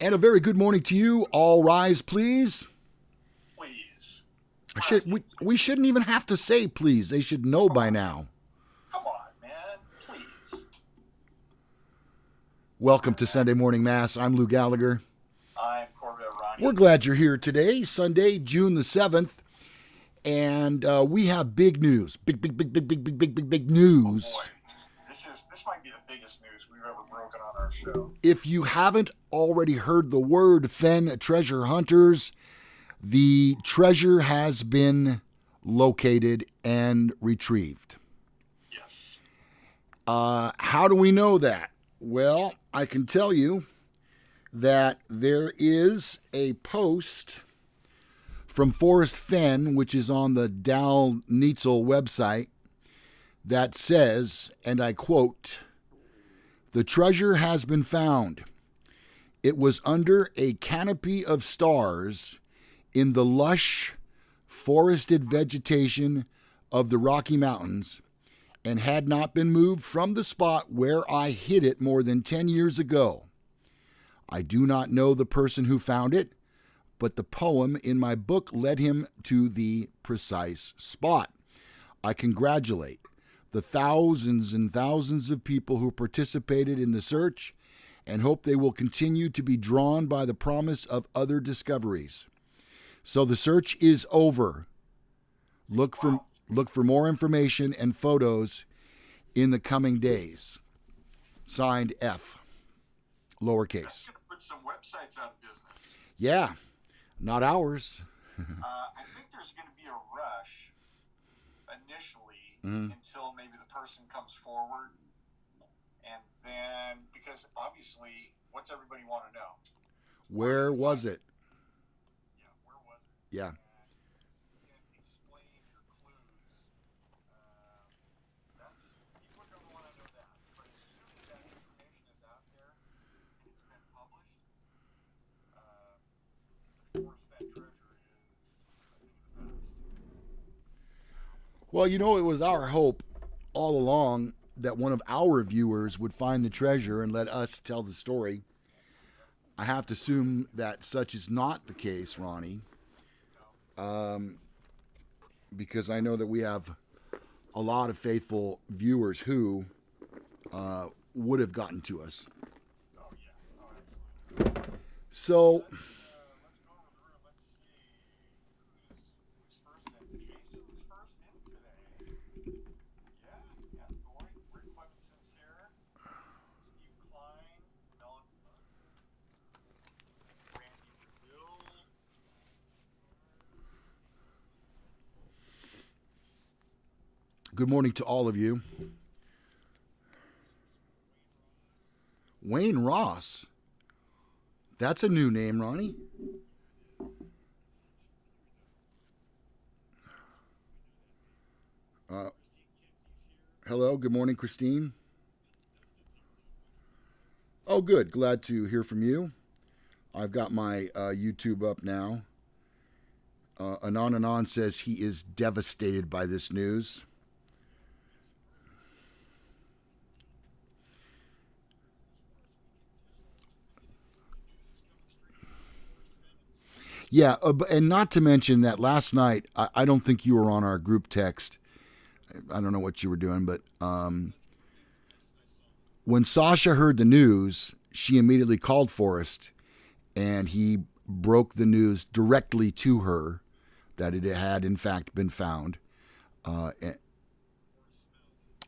And a very good morning to you. All rise, please. Please. We shouldn't even have to say please. They should know by now. Come on, man. Please. Welcome to Sunday Morning Mass. I'm Lou Gallagher. I'm Corvette Ronnie. We're glad you're here today, Sunday, June the 7th. And we have big news. Big news. Oh boy. This might be the biggest news we've ever broken on our show. If you haven't already heard the word, Fenn Treasure Hunters, the treasure has been located and retrieved. Yes. How do we know that? Well, I can tell you that there is a post from Forrest Fenn, which is on the Dal Neitzel website, that says, and I quote, "The treasure has been found. It was under a canopy of stars in the lush, forested vegetation of the Rocky Mountains and had not been moved from the spot where I hid it more than 10 years ago. I do not know the person who found it, but the poem in my book led him to the precise spot. I congratulate the thousands and thousands of people who participated in the search and hope they will continue to be drawn by the promise of other discoveries. So the search is over. Look for more information and photos in the coming days. Signed, F, lowercase." That's going to put some websites out of business. Yeah, not ours. I think there's going to be a rush initially until maybe the person comes forward. And then, because obviously, what's everybody want to know? Where was it? Yeah, where was it? Yeah. And explain your clues. People are going to want to know that. But as soon as that information is out there and it's been published, the Forrest Fenn treasure is a thing of the past. Well, it was our hope all along that one of our viewers would find the treasure and let us tell the story. I have to assume that such is not the case, Ronnie, because I know that we have a lot of faithful viewers who would have gotten to us. Oh, yeah. Oh, absolutely. So, Let's go over the room. Let's see who's first in. Jason's first in today. Yeah, boy. Rick Clemenson's here. Steve Klein, Melon Munson, Randy Brazil. good morning to all of you. Wayne Ross. That's a new name, Ronnie. Hello, good morning, Christine. Oh, good. Glad to hear from you. I've got my YouTube up now. Anon says he is devastated by this news. Yeah, and not to mention that last night, I don't think you were on our group text. I don't know what you were doing, but when Sasha heard the news, she immediately called Forrest, and he broke the news directly to her that it had, in fact, been found.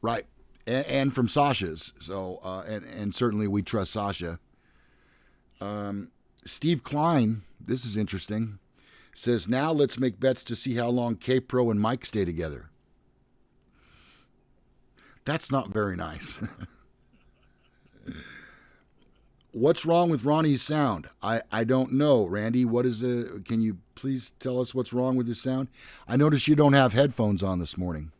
Right. And from Sasha's. So, and certainly we trust Sasha. Steve Klein, this is interesting, says, now let's make bets to see how long K-Pro and Mike stay together. That's not very nice. What's wrong with Ronnie's sound? I don't know. Randy, can you please tell us what's wrong with his sound? I notice you don't have headphones on this morning.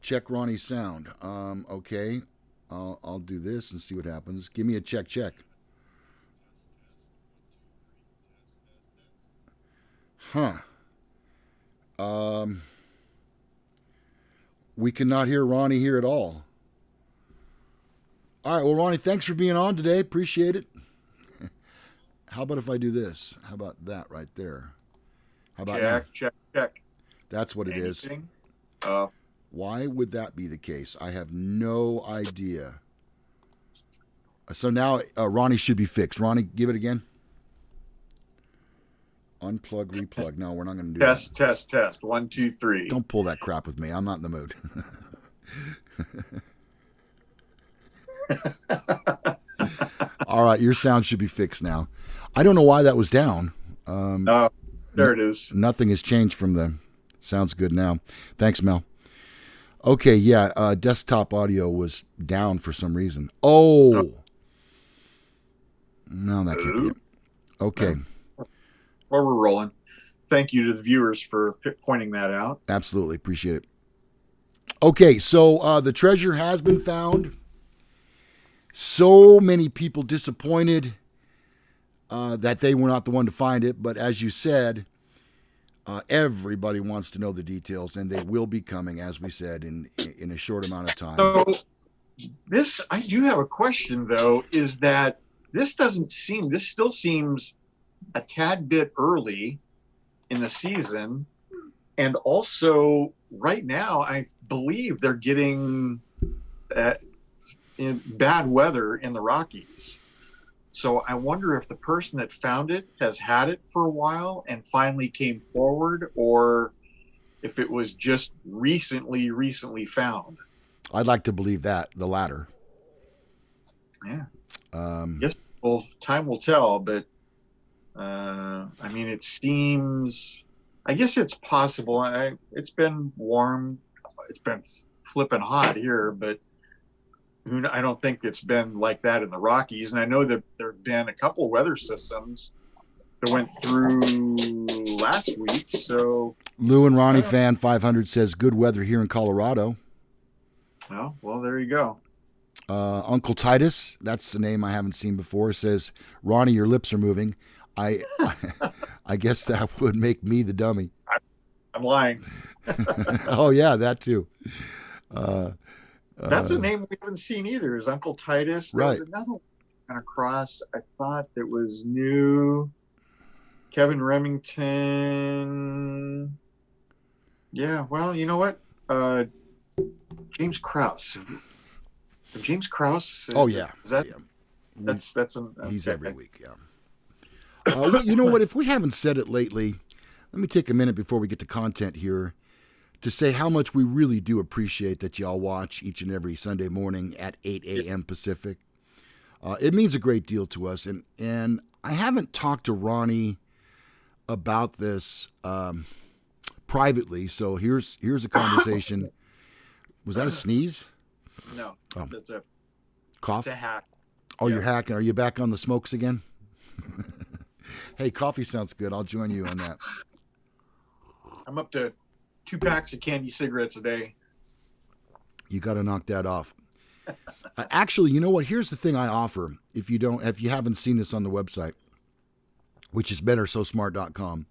check Ronnie's sound. Okay. I'll do this and see what happens. Give me a check. Huh. We cannot hear Ronnie here at all. All right, well, Ronnie, thanks for being on today. Appreciate it. How about if I do this? How about that right there? How about now? Check. That's what it is. Anything? Why would that be the case? I have no idea. So now Ronnie should be fixed. Ronnie, give it again. Unplug, replug. No, we're not going to do that. Test. 1, 2, 3. Don't pull that crap with me. I'm not in the mood. All right, your sound should be fixed now. I don't know why that was down. There it is. Nothing has changed from the. Sounds good now. Thanks, Mel. Okay, yeah, desktop audio was down for some reason. Oh. No, that can't be it. Okay. Well, we're rolling. Thank you to the viewers for pointing that out. Absolutely. Appreciate it. Okay, so the treasure has been found. So many people disappointed that they were not the one to find it. But as you said, everybody wants to know the details, and they will be coming, as we said, in a short amount of time. So I do have a question, though, is that this still seems a tad bit early in the season. And also right now, I believe they're getting in bad weather in the Rockies. So I wonder if the person that found it has had it for a while and finally came forward, or if it was just recently found. I'd like to believe that, the latter. Yeah. Yes. Well, time will tell, but I mean, it seems. I guess it's possible. It's been warm. It's been flipping hot here, but I don't think it's been like that in the Rockies. And I know that there have been a couple of weather systems that went through last week. So Lou and Ronnie fan 500 says good weather here in Colorado. Oh, well, there you go. Uncle Titus, that's the name I haven't seen before, says, Ronnie, your lips are moving. I guess that would make me the dummy. I'm lying. Oh, yeah, that too. That's a name we haven't seen either, is Uncle Titus. There was another one across, I thought, that was new. Kevin Remington. Yeah, well, you know what? James Krause. James Krause. Oh, yeah. Is that? Yeah. That's he's every week, yeah. You know what? If we haven't said it lately, let me take a minute before we get to content here to say how much we really do appreciate that y'all watch each and every Sunday morning at 8 a.m. Pacific. It means a great deal to us, and I haven't talked to Ronnie about this privately, so here's a conversation. Was that a sneeze? No, that's a cough. It's a hack. Oh, yeah. You're hacking. Are you back on the smokes again? Hey, coffee sounds good. I'll join you on that. I'm up to 2 packs of candy cigarettes a day. You got to knock that off. Actually, you know what? Here's the thing I offer. If you haven't seen this on the website, which is bettersosmart.com,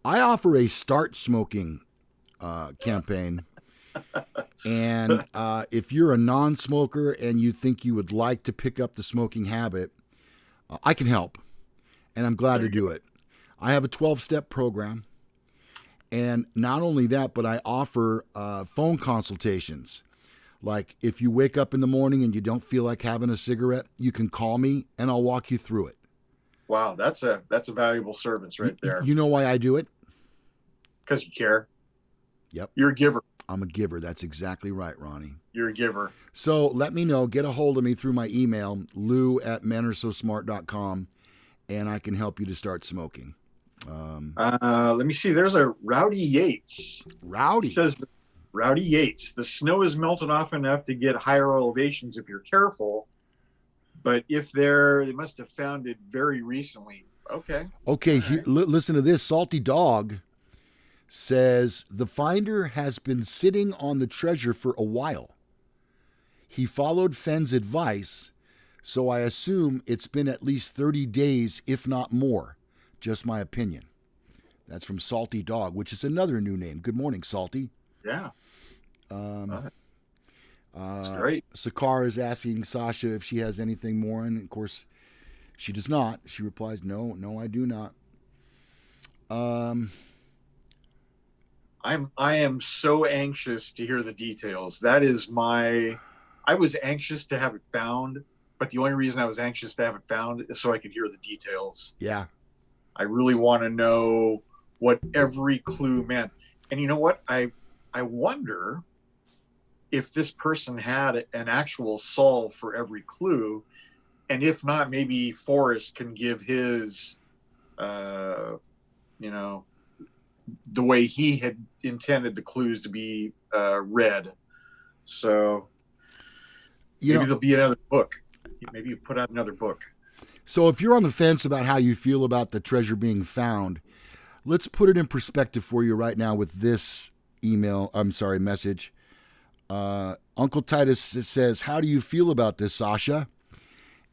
I offer a start smoking campaign. And if you're a non-smoker and you think you would like to pick up the smoking habit, I can help. And I'm glad to do it. I have a 12-step program. And not only that, but I offer phone consultations. Like if you wake up in the morning and you don't feel like having a cigarette, you can call me and I'll walk you through it. Wow, that's a valuable service right there. You know why I do it? Because you care. Yep. You're a giver. I'm a giver. That's exactly right, Ronnie. You're a giver. So let me know. Get a hold of me through my email, lou@menorsosmart.com, and I can help you to start smoking. Let me see. There's a Rowdy Yates. Rowdy. It says Rowdy Yates. The snow is melted off enough to get higher elevations if you're careful. But if they must have found it very recently. Okay. Okay. Listen to this. Salty Dog says the finder has been sitting on the treasure for a while. He followed Fenn's advice, so I assume it's been at least 30 days, if not more. Just my opinion. That's from Salty Dog, which is another new name. Good morning, Salty. Yeah. That's great. Sakara is asking Sasha if she has anything more, and of course, she does not. She replies, "No, I do not." I am so anxious to hear the details. That is I was anxious to have it found, but the only reason I was anxious to have it found is so I could hear the details. Yeah. I really want to know what every clue meant. And you know what? I wonder if this person had an actual solve for every clue. And if not, maybe Forrest can give his, the way he had intended the clues to be read. So maybe there'll be another book. Maybe you put out another book. So if you're on the fence about how you feel about the treasure being found, let's put it in perspective for you right now with this message. Uncle Titus says, "How do you feel about this, Sasha?"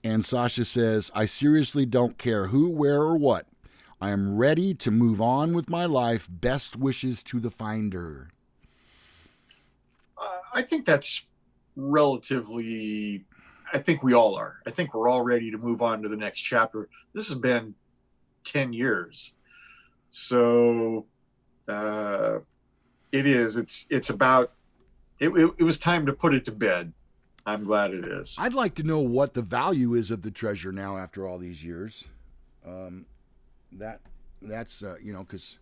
And Sasha says, "I seriously don't care who, where, or what. I am ready to move on with my life. Best wishes to the finder." I think that's relatively... I think we all are. I think we're all ready to move on to the next chapter. This has been 10 years. So it is. It's about... It was time to put it to bed. I'm glad it is. I'd like to know what the value is of the treasure now after all these years. That's because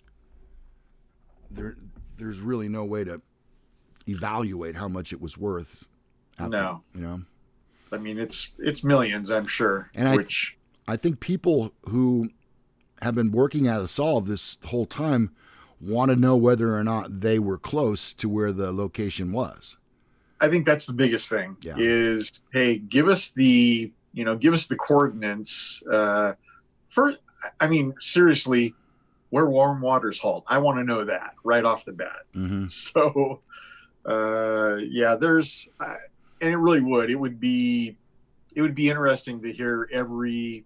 there's really no way to evaluate how much it was worth. No. I mean, it's millions, I'm sure. And I think people who have been working at a solve this whole time want to know whether or not they were close to where the location was. I think that's the biggest thing. Yeah. Is, hey, give us the coordinates. Seriously, where warm waters halt. I want to know that right off the bat. Mm-hmm. So, there's, and it really would. It would be interesting to hear every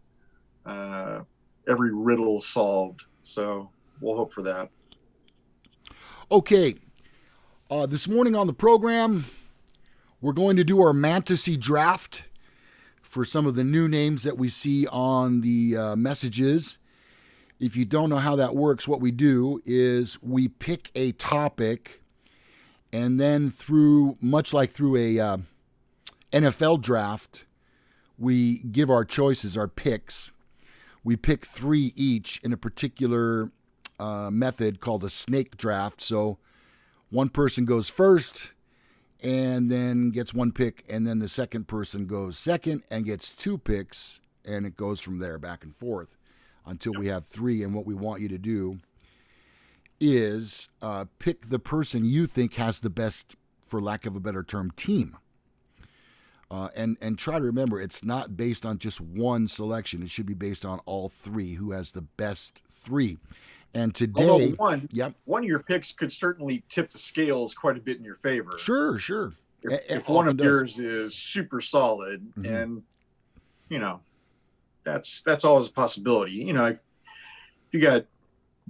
riddle solved. So we'll hope for that. Okay. This morning on the program, we're going to do our Mantasy draft for some of the new names that we see on the messages. If you don't know how that works, what we do is we pick a topic, and then much like through a NFL draft, we give our choices, our picks. We pick 3 each in a particular method called a snake draft. So one person goes first and then gets 1 pick, and then the second person goes second and gets 2 picks, and it goes from there back and forth until we have 3. And what we want you to do is pick the person you think has the best, for lack of a better term, team. And try to remember, it's not based on just one selection. It should be based on all 3, who has the best 3. And today, one of your picks could certainly tip the scales quite a bit in your favor. Sure. If one of yours is super solid, mm-hmm. and that's always a possibility. If you got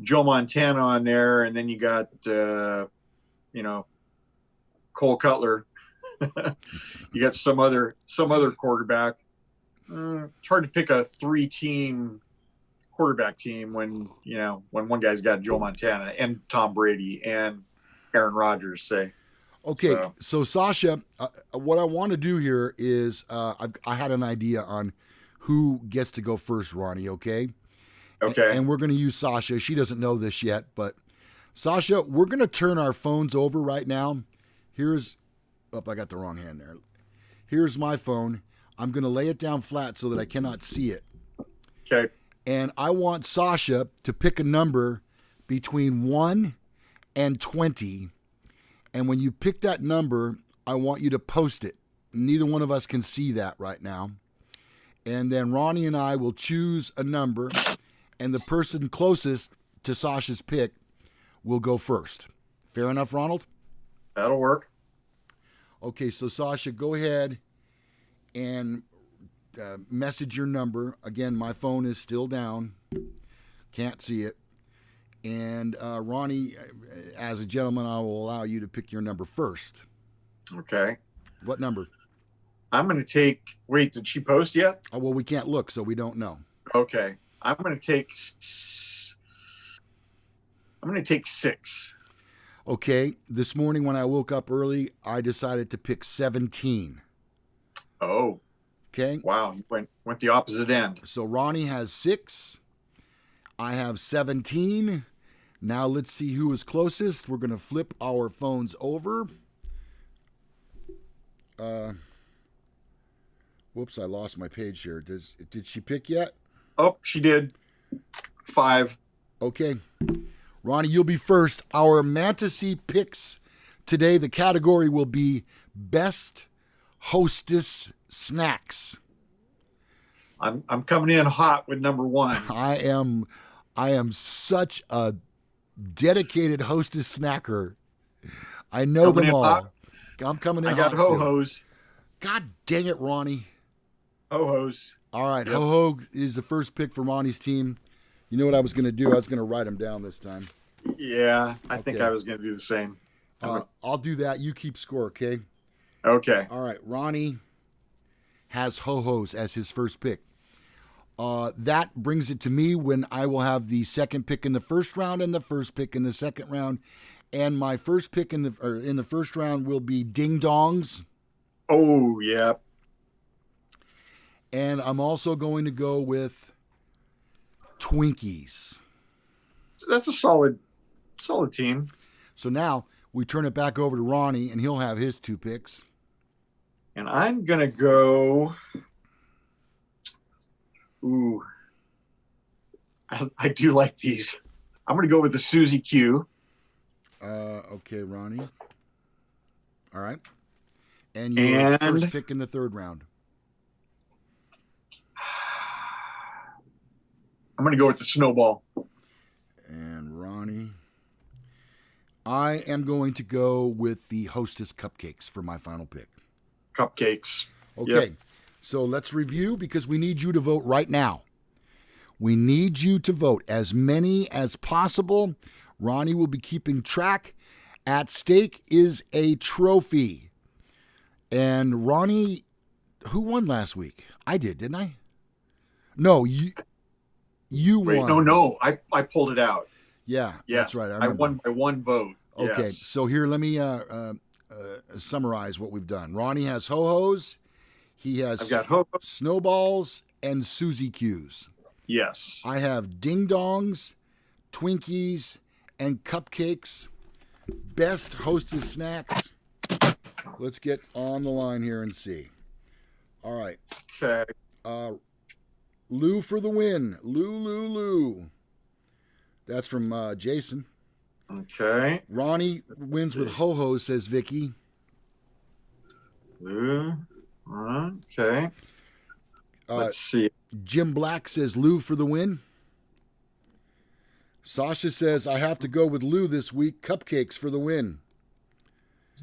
Joe Montana on there, and then you got Cole Cutler, you got some other quarterback. It's hard to pick a 3-team quarterback team when one guy's got Joe Montana and Tom Brady and Aaron Rodgers, say. Okay, so Sasha, what I want to do here is I had an idea on who gets to go first, Ronnie. Okay. And we're going to use Sasha. She doesn't know this yet, but Sasha, we're going to turn our phones over right now. I got the wrong hand there. Here's my phone. I'm going to lay it down flat so that I cannot see it. Okay. And I want Sasha to pick a number between 1 and 20. And when you pick that number, I want you to post it. Neither one of us can see that right now. And then Ronnie and I will choose a number, and the person closest to Sasha's pick will go first. Fair enough, Ronald? That'll work. Okay, so Sasha, go ahead and message your number. Again, my phone is still down. Can't see it. And Ronnie, as a gentleman, I will allow you to pick your number first. Okay. What number? I'm going to take. Wait, did she post yet? Oh, well, we can't look, so we don't know. Okay. I'm going to take 6. Okay. This morning when I woke up early, I decided to pick 17. Oh. Okay. Wow. You went the opposite end. So Ronnie has 6. I have 17. Now let's see who is closest. We're going to flip our phones over. Whoops, I lost my page here. Did she pick yet? Oh, she did. 5. Okay. Ronnie, you'll be first. Our Mantasy picks today, the category will be Best Hostess Snacks. I'm coming in hot with number 1. I am such a dedicated Hostess snacker. I know Coming them in all. hot. I'm coming in I got hot too. ho-hos. God dang it, Ronnie. Ho-hos. All right, Yep. Ho-Ho is the first pick for Ronnie's team. You know what I was going to do? I was going to write them down this time. Yeah, I think Okay. I was going to do the same. I'll do that. You keep score, okay? Okay. All right, Ronnie has Ho-Hos as his first pick. That brings it to me when I will have the second pick in the first round and the first pick in the second round. And my first pick in the first round will be Ding Dongs. Oh, yeah. And I'm also going to go with Twinkies. That's a solid team. So now we turn it back over to Ronnie, and he'll have his 2 picks. And I'm going to go. Ooh. I do like these. I'm going to go with the Susie Q. Okay, Ronnie. All right. And your first pick in the third round. I'm going to go with the Snowball. And Ronnie. I am going to go with the Hostess Cupcakes for my final pick. Cupcakes. Okay. Yep. So let's review because we need you to vote right now. We need you to vote as many as possible. Ronnie will be keeping track. At stake is a trophy. And Ronnie, who won last week? I did, didn't I? No, you Wait, won. no. I pulled it out. Yeah, Yes. that's right. I won by 1 vote. Okay, Yes. so here, let me summarize what we've done. Ronnie has Ho-Hos. He has I've got ho. Snowballs and Susie Q's. Yes. I have Ding Dongs, Twinkies, and Cupcakes. Best Hostess Snacks. Let's get on the line here and see. All right. Okay. Lou for the win. Lou. That's from Jason. Okay. Ronnie wins with Ho-Ho, says Vicky. Okay. Let's see. Jim Black says Lou for the win. Sasha says, I have to go with Lou this week. Cupcakes for the win.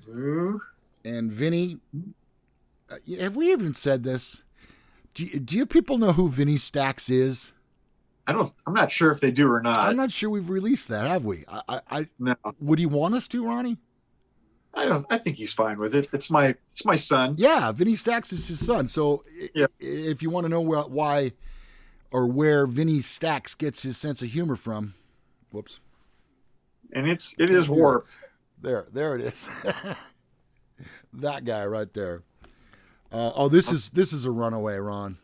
Lou. And Vinny, have we even said this? Do you people know who Vinny Stacks is? I'm not sure if they do or not. I'm not sure we've released that, have we? No. Would he want us to, Ronnie? I think he's fine with it. It's my son. Yeah, Vinny Stacks is his son. So Yeah. if you want to know why or where Vinny Stacks gets his sense of humor from, whoops. And it is warped. There it is. That guy right there. This is a runaway, Ron.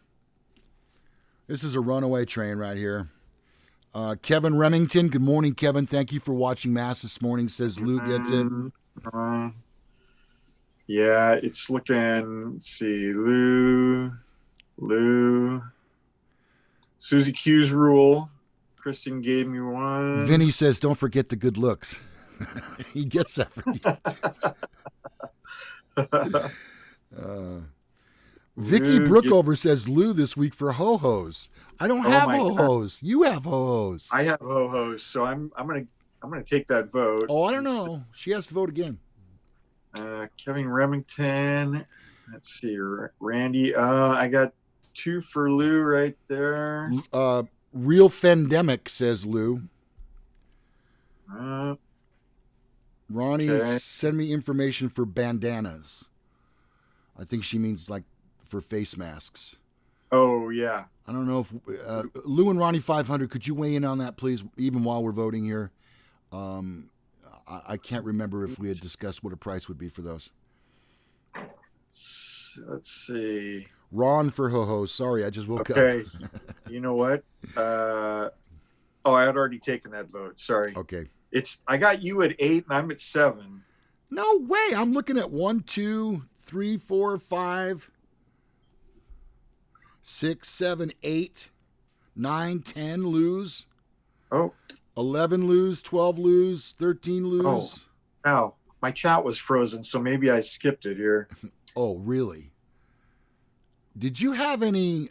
This is a runaway train right here. Kevin Remington. Good morning, Kevin. Thank you for watching Mass this morning. Says Lou gets it. Yeah, it's looking. Let's see, Lou, Susie Q's rule. Kristen gave me 1. Vinny says, "Don't forget the good looks." He gets that from you. Vicky Brookover says Lou this week for Ho-Hos. I don't have my Ho-Hos. You have Ho-Hos. I have ho-hos, so I'm gonna I'm gonna take that vote. Oh, I don't know. She has to vote again. Kevin Remington. Let's see, Randy. I got 2 for Lou right there. Real Fendemic, says Lou. Ronnie, Okay. send me information for bandanas. I think she means like for face masks. Oh, yeah. I don't know if Lou and Ronnie 500. Could you weigh in on that, please? Even while we're voting here, I can't remember if we had discussed what a price would be for those. Let's see. Ron for ho-ho. Sorry, I just woke up. Okay. You know what? I had already taken that vote. Sorry. Okay. I got you at 8 and I'm at 7. No way. I'm looking at 1, 2, 3, 4, 5, 6, 7, 8, 9, 10 lose. Oh. 11 lose, 12 lose, 13 lose. Now, my chat was frozen, so maybe I skipped it here. Oh, really? Did you have any,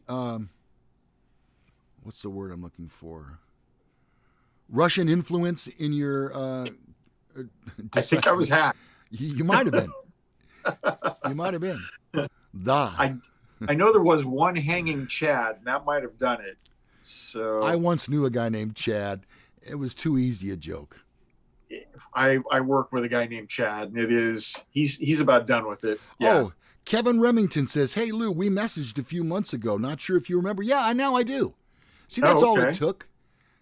what's the word I'm looking for? Russian influence in your I think I was hacked. You might have been. You might have been. I know there was one hanging Chad, and that might have done it. So I once knew a guy named Chad. It was too easy a joke. I work with a guy named Chad, and he's about done with it. Yeah. Oh, Kevin Remington says, "Hey Lou, we messaged a few months ago. Not sure if you remember." Yeah, now I do. See, that's all it took.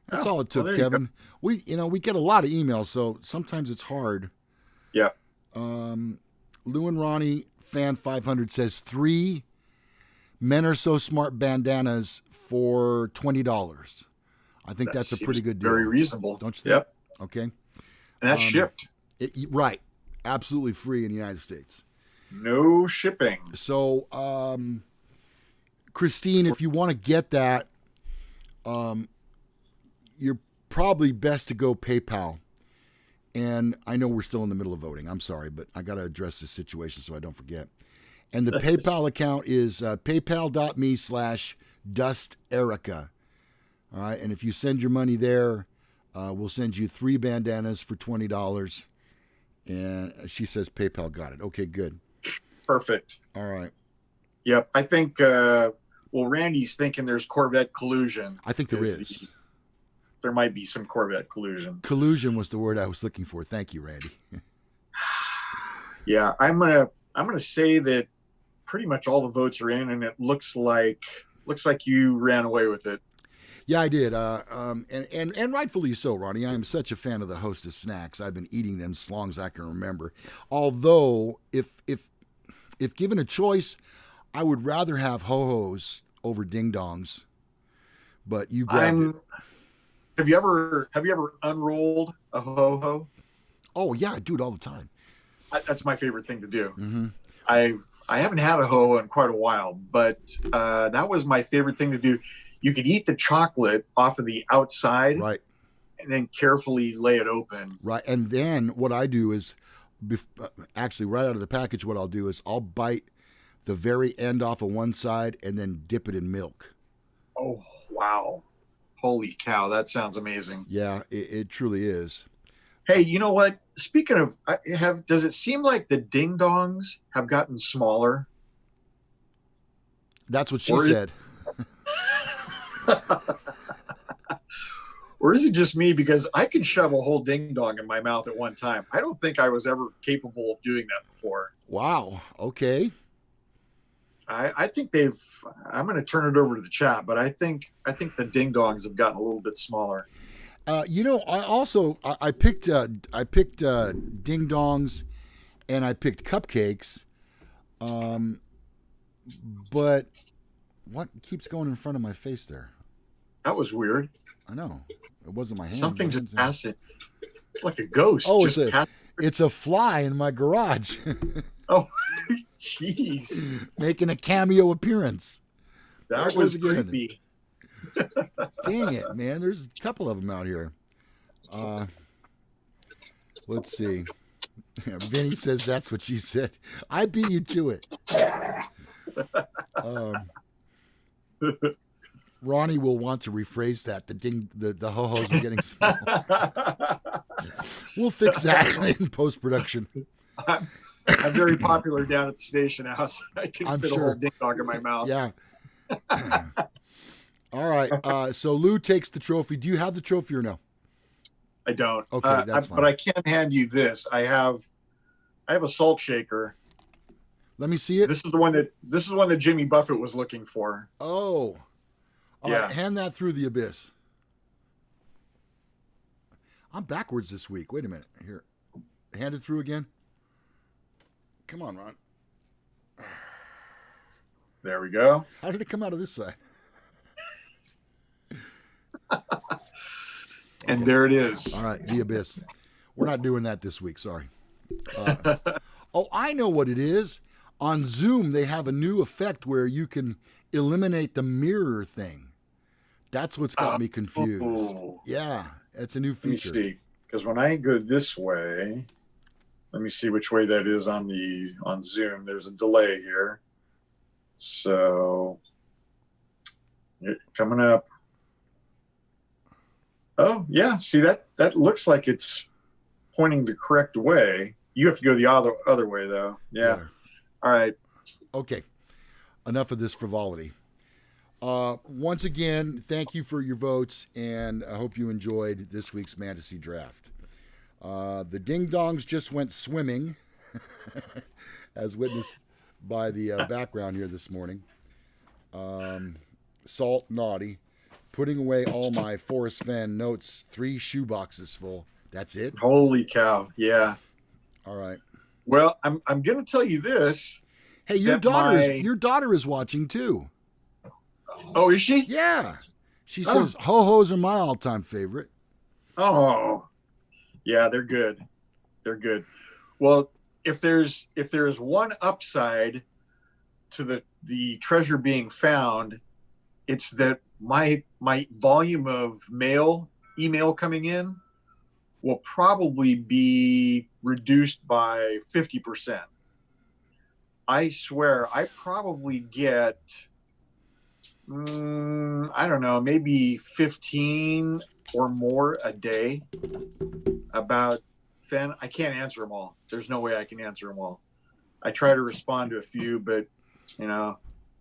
That's all it took, well, Kevin. We get a lot of emails, so sometimes it's hard. Yeah. Lou and Ronnie fan 500 says 3 Men Are So Smart bandanas for $20. I think that's a pretty good deal. Very reasonable. Don't you think? Yep. Okay. And that's shipped. Right. Absolutely free in the United States. No shipping. So, Christine, if you want to get that, you're probably best to go PayPal. And I know we're still in the middle of voting. I'm sorry, but I got to address this situation so I don't forget. And the PayPal account is paypal.me/DustErica. All right. And if you send your money there, we'll send you 3 bandanas for $20. And she says PayPal got it. Okay, good. Perfect. All right. Yep. I think, Randy's thinking there's Corvette collusion. I think there is. There might be some Corvette collusion. Collusion was the word I was looking for. Thank you, Randy. Yeah, I'm gonna say that pretty much all the votes are in, and it looks like you ran away with it. Yeah, I did. And rightfully so, Ronnie. I am such a fan of the Hostess snacks. I've been eating them as long as I can remember. Although, if given a choice, I would rather have ho-hos over ding-dongs. But you grabbed it. Have you ever unrolled a ho-ho? Oh yeah, I do it all the time. That's my favorite thing to do. Mm-hmm. I haven't had a ho-ho in quite a while, but that was my favorite thing to do. You could eat the chocolate off of the outside, right, and then carefully lay it open. Right, and then what I do is, actually right out of the package, what I'll do is I'll bite the very end off of one side and then dip it in milk. Oh wow! Holy cow, that sounds amazing. Yeah, it truly is. Hey, you know what? Speaking of, does it seem like the ding dongs have gotten smaller? That's what she said. Or is it just me? Because I can shove a whole ding dong in my mouth at one time. I don't think I was ever capable of doing that before. Wow. Okay. I think I'm going to turn it over to the chat, but I think the ding dongs have gotten a little bit smaller. I picked ding dongs and I picked cupcakes. But what keeps going in front of my face there? That was weird. I know. It wasn't my hand. Something just passed it. It's like a ghost. Oh, it's a fly in my garage. Oh, jeez. Making a cameo appearance. That was creepy. Dang it, man. There's a couple of them out here. Let's see. Vinny says that's what she said. I beat you to it. Ronnie will want to rephrase that. The ho-hos are getting small. We'll fix that in post-production. I'm very popular down at the station house. I can I'm fit a sure. whole ding dog in my mouth. Yeah. All right. So Lou takes the trophy. Do you have the trophy or no? I don't. Okay, that's fine. But I can hand you this. I have a salt shaker. Let me see it. This is the one that Jimmy Buffett was looking for. Oh. All Yeah. right, hand that through the abyss. I'm backwards this week. Wait a minute. Here. Hand it through again. Come on, Ron. There we go. How did it come out of this side? And there it is. All right, the abyss. We're not doing that this week. Sorry. Oh, I know what it is. On Zoom, they have a new effect where you can eliminate the mirror thing. That's what's got me confused. Oh. Yeah, it's a new Let me feature. see. Because when I go this way, let me see which way that is on Zoom. There's a delay here. So coming up. Oh, yeah. See, that looks like it's pointing the correct way. You have to go the other way, though. Yeah. All right. Okay. Enough of this frivolity. Once again, thank you for your votes, and I hope you enjoyed this week's Mantasy draft. The Ding Dongs just went swimming, as witnessed by the background here this morning. Salt Naughty. Putting away all my Forrest Fenn notes, 3 shoeboxes full. That's it? Holy cow. Yeah. All right. Well, I'm going to tell you this. Hey, your daughter is watching too. Oh, is she? Yeah. She says ho-hos are my all-time favorite. Oh. Yeah, they're good. They're good. Well, if there's one upside to the treasure being found, it's that my volume of email coming in will probably be reduced by 50%. I swear, I probably get, I don't know, maybe 15 or more a day about Fenn. I can't answer them all. There's no way I can answer them all. I try to respond to a few, but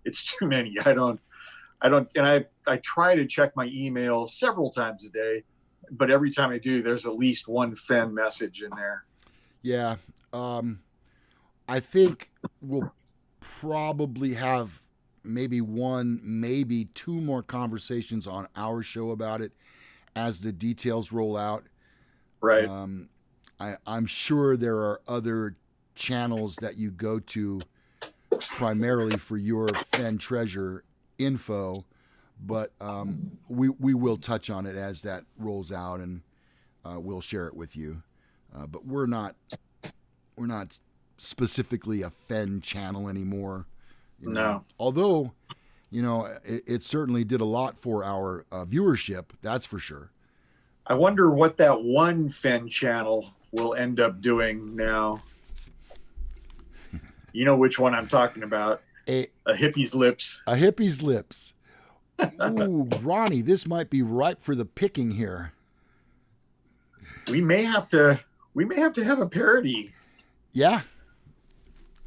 it's too many. I don't, and I try to check my email several times a day, but every time I do, there's at least one Fenn message in there. Yeah. I think we'll probably have maybe 1, maybe 2 more conversations on our show about it as the details roll out. Right. I'm sure there are other channels that you go to primarily for your Fenn Treasure info, but we will touch on it as that rolls out, and we'll share it with you. But we're not specifically a Fenn channel anymore. No. Although, it certainly did a lot for our viewership. That's for sure. I wonder what that one Fenn channel will end up doing now. You know which one I'm talking about. A hippie's lips. A hippie's lips. Ooh, Ronnie, this might be ripe for the picking here. We may have to have a parody. Yeah.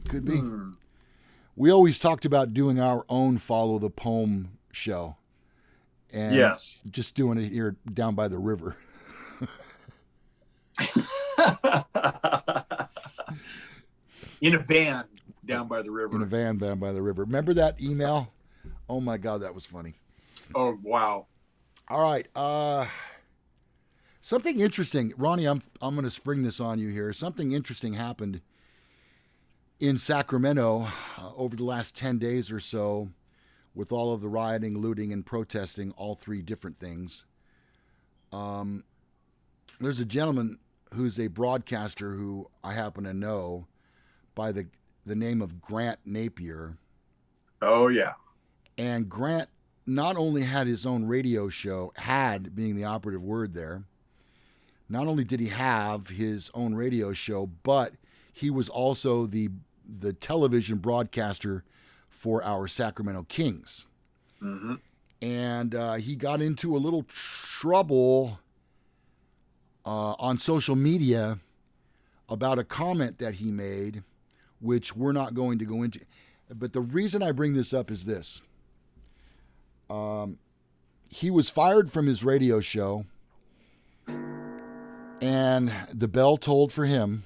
Could be. We always talked about doing our own Follow the Poem show. And yes. Just doing it here down by the river. In a van down by the river. In a van down by the river. Remember that email? Oh my God, that was funny. Oh, wow. All right. Something interesting. Ronnie, I'm going to spring this on you here. Something interesting happened in Sacramento over the last 10 days or so with all of the rioting, looting, and protesting, all 3 different things. There's a gentleman who's a broadcaster who I happen to know by the name of Grant Napier. Oh, yeah. And Grant not only had his own radio show, had being the operative word there, not only did he have his own radio show, but he was also the television broadcaster for our Sacramento Kings. Mm-hmm. And he got into a little trouble on social media about a comment that he made, which we're not going to go into. But the reason I bring this up is this. He was fired from his radio show, and the bell tolled for him.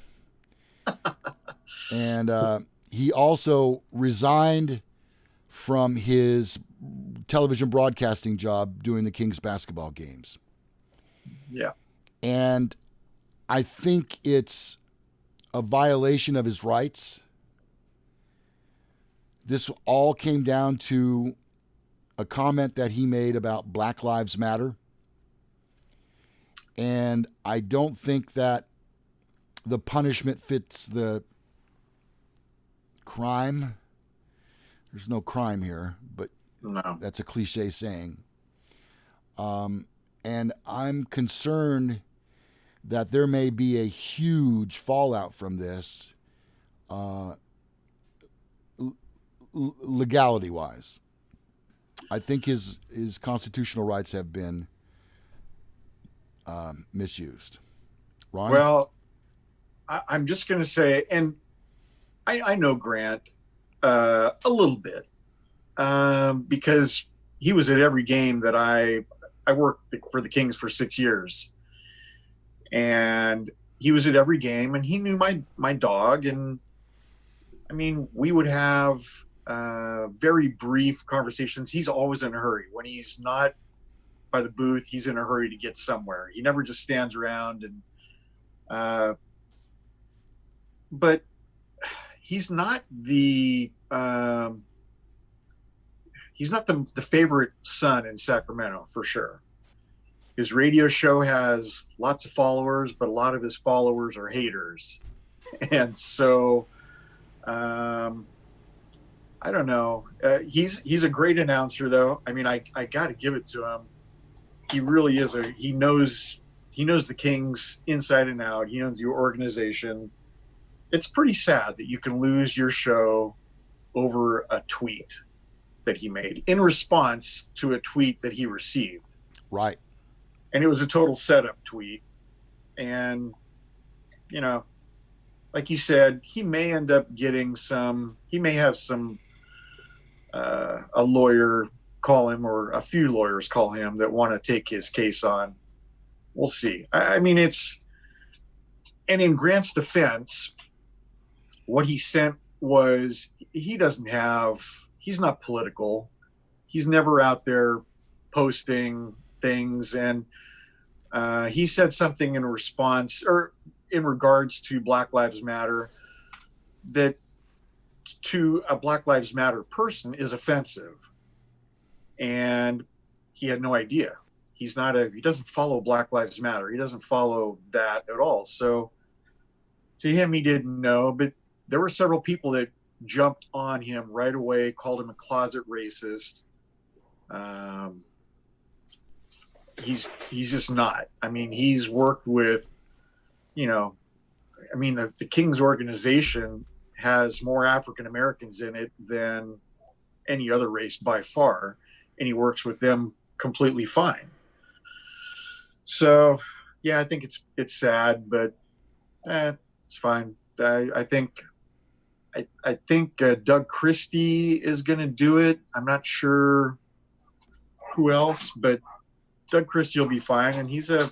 And he also resigned from his television broadcasting job doing the Kings basketball games. Yeah. And I think it's a violation of his rights. This all came down to a comment that he made about Black Lives Matter. And I don't think that the punishment fits the crime. There's no crime here, but No. that's a cliche saying. And I'm concerned that there may be a huge fallout from this, legality-wise. I think his constitutional rights have been misused. Ron? Well, I'm just going to say, and I know Grant a little bit because he was at every game that I worked for the Kings for 6 years. And he was at every game, and he knew my dog. And I mean, we would have very brief conversations. He's always in a hurry. When he's not by the booth, he's in a hurry to get somewhere. He never just stands around. And but he's not the favorite son in Sacramento, for sure. His radio show has lots of followers, but a lot of his followers are haters. And so, I don't know. He's a great announcer, though. I mean, I got to give it to him. He really is he knows the Kings inside and out. He knows your organization. It's pretty sad that you can lose your show over a tweet that he made in response to a tweet that he received. Right. And it was a total setup tweet. And, you know, like you said, he may end up getting he may have a lawyer call him, or a few lawyers call him, that want to take his case on. We'll see. I mean, and in Grant's defense, what he sent was, he's not political. He's never out there posting things. And he said something in response, or in regards to Black Lives Matter, that to a Black Lives Matter person is offensive. And he had no idea. He doesn't follow Black Lives Matter. He doesn't follow that at all. So to him, he didn't know, but there were several people that jumped on him right away, called him a closet racist. He's just not. I mean, he's worked with, the Kings organization has more African Americans in it than any other race by far, and he works with them completely fine. So, yeah, I think it's sad, but it's fine. I think Doug Christie is going to do it. I'm not sure who else, but Doug Christie will be fine, and he's a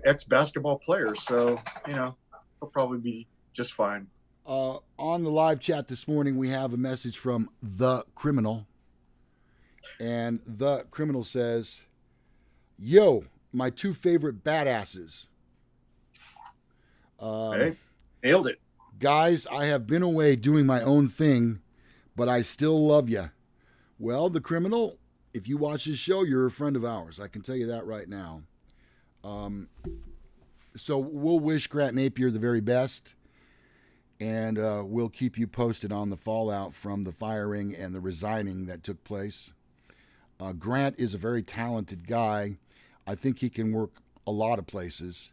ex-basketball player, so he'll probably be just fine. On the live chat this morning, we have a message from The Criminal, and The Criminal says, "Yo, my two favorite badasses. Hey, nailed it. Guys, I have been away doing my own thing, but I still love ya." Well, The Criminal, if you watch this show, you're a friend of ours. I can tell you that right now. So we'll wish Grant Napier the very best, and we'll keep you posted on the fallout from the firing and the resigning that took place. Grant is a very talented guy. I think he can work a lot of places.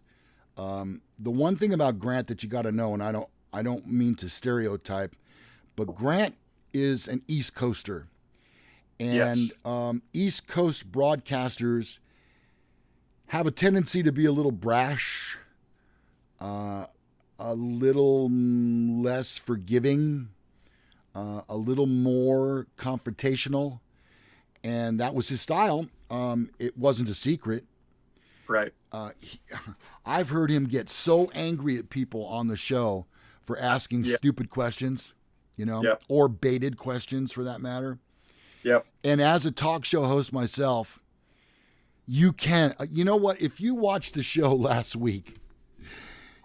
The one thing about Grant that you got to know, and I don't mean to stereotype, but Grant is an East Coaster. And yes. East Coast broadcasters have a tendency to be a little brash, a little less forgiving, a little more confrontational, and that was his style. It wasn't a secret. Right. I've heard him get so angry at people on the show for asking stupid questions, or baited questions for that matter. Yep. And as a talk show host myself, you know what? If you watched the show last week,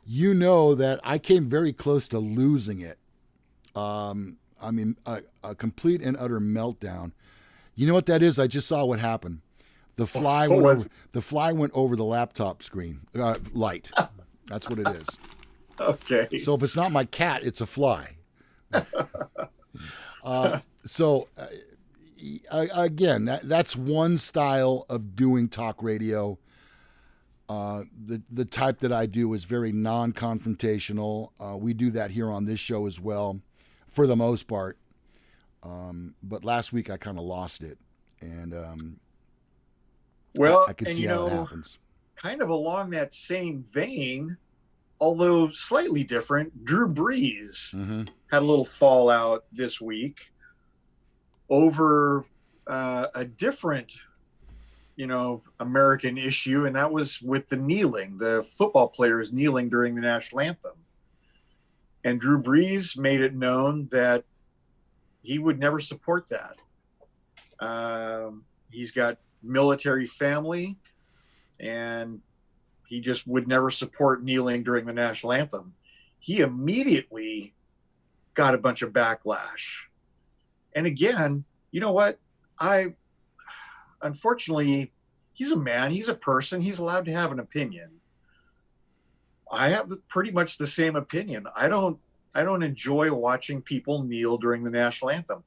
you know that I came very close to losing it. A complete and utter meltdown. You know what that is? I just saw what happened. The fly went over the laptop screen light. That's what it is. Okay. So if it's not my cat, it's a fly. Again, that's one style of doing talk radio. The type that I do is very non-confrontational. We do that here on this show as well, for the most part. But last week I kind of lost it, and I could see how it happens. Kind of along that same vein, although slightly different, Drew Brees had a little fallout this week over a different, American issue, and that was with the kneeling, the football players kneeling during the national anthem. And Drew Brees made it known that he would never support that. He's got military family, and he just would never support kneeling during the national anthem. He immediately got a bunch of backlash. And again, you know what? Unfortunately, he's a man, he's a person, he's allowed to have an opinion. I have pretty much the same opinion. I don't enjoy watching people kneel during the national anthem.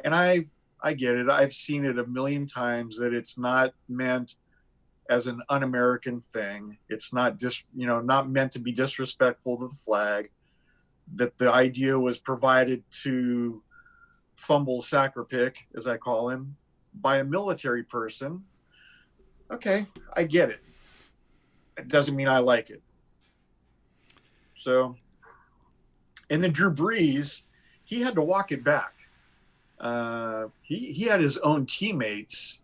And I get it. I've seen it a million times that it's not meant as an un-American thing. It's not not meant to be disrespectful to the flag. That the idea was provided to fumble sacropick, as I call him, by a military person. Okay, I get it. It doesn't mean I like it. So, and then Drew Brees, he had to walk it back. He had his own teammates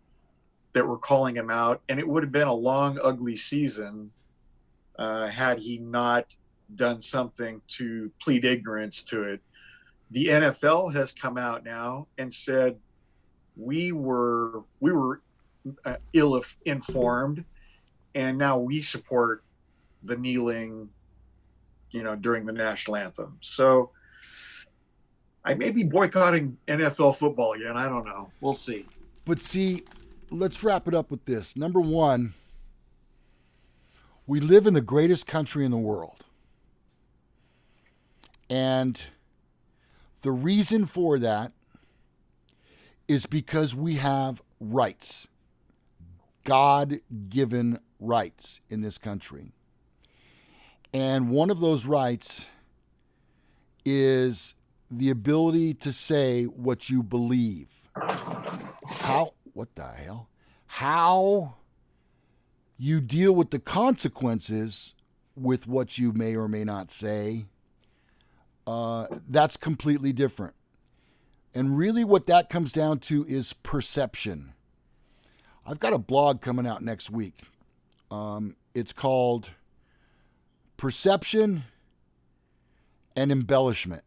that were calling him out, and it would have been a long, ugly season had he not done something to plead ignorance to it. The NFL has come out now and said we were ill-informed, and now we support the kneeling, during the national anthem. So I may be boycotting NFL football again. I don't know. We'll see. But see, let's wrap it up with this. Number one, we live in the greatest country in the world. And the reason for that is because we have rights, God-given rights in this country. And one of those rights is the ability to say what you believe. What the hell? How you deal with the consequences with what you may or may not say, that's completely different. And really what that comes down to is perception. I've got a blog coming out next week. It's called Perception and Embellishment.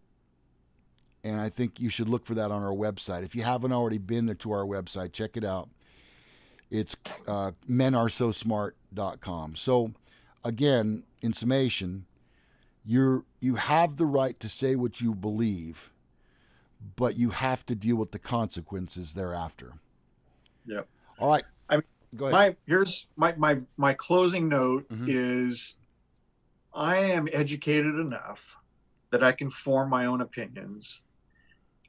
And I think you should look for that on our website. If you haven't already been there to our website, check it out. It's menaresosmart.com. So again, in summation, you have the right to say what you believe, but you have to deal with the consequences thereafter. Yep. All right. Go ahead. Here's my closing note is I am educated enough that I can form my own opinions.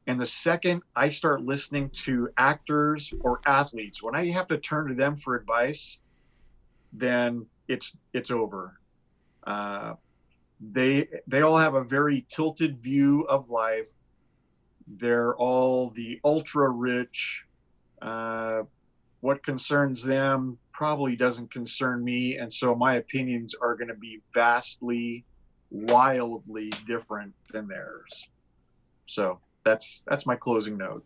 And the second I start listening to actors or athletes, when I have to turn to them for advice, then it's over. They all have a very tilted view of life. They're all the ultra rich, what concerns them probably doesn't concern me. And so my opinions are going to be vastly, wildly different than theirs. So that's my closing note.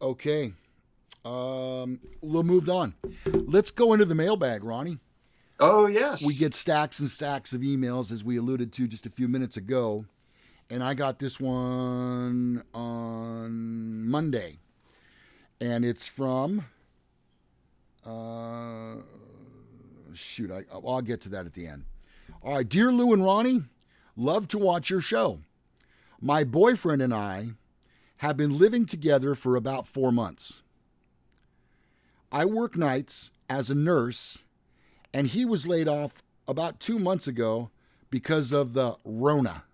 Okay. We'll move on. Let's go into the mailbag, Ronnie. Oh, yes. We get stacks and stacks of emails, as we alluded to just a few minutes ago. And I got this one on Monday. And it's from, I'll get to that at the end. All right. Dear Lou and Ronnie, love to watch your show. My boyfriend and I have been living together for about 4 months. I work nights as a nurse, and he was laid off about 2 months ago because of the Rona.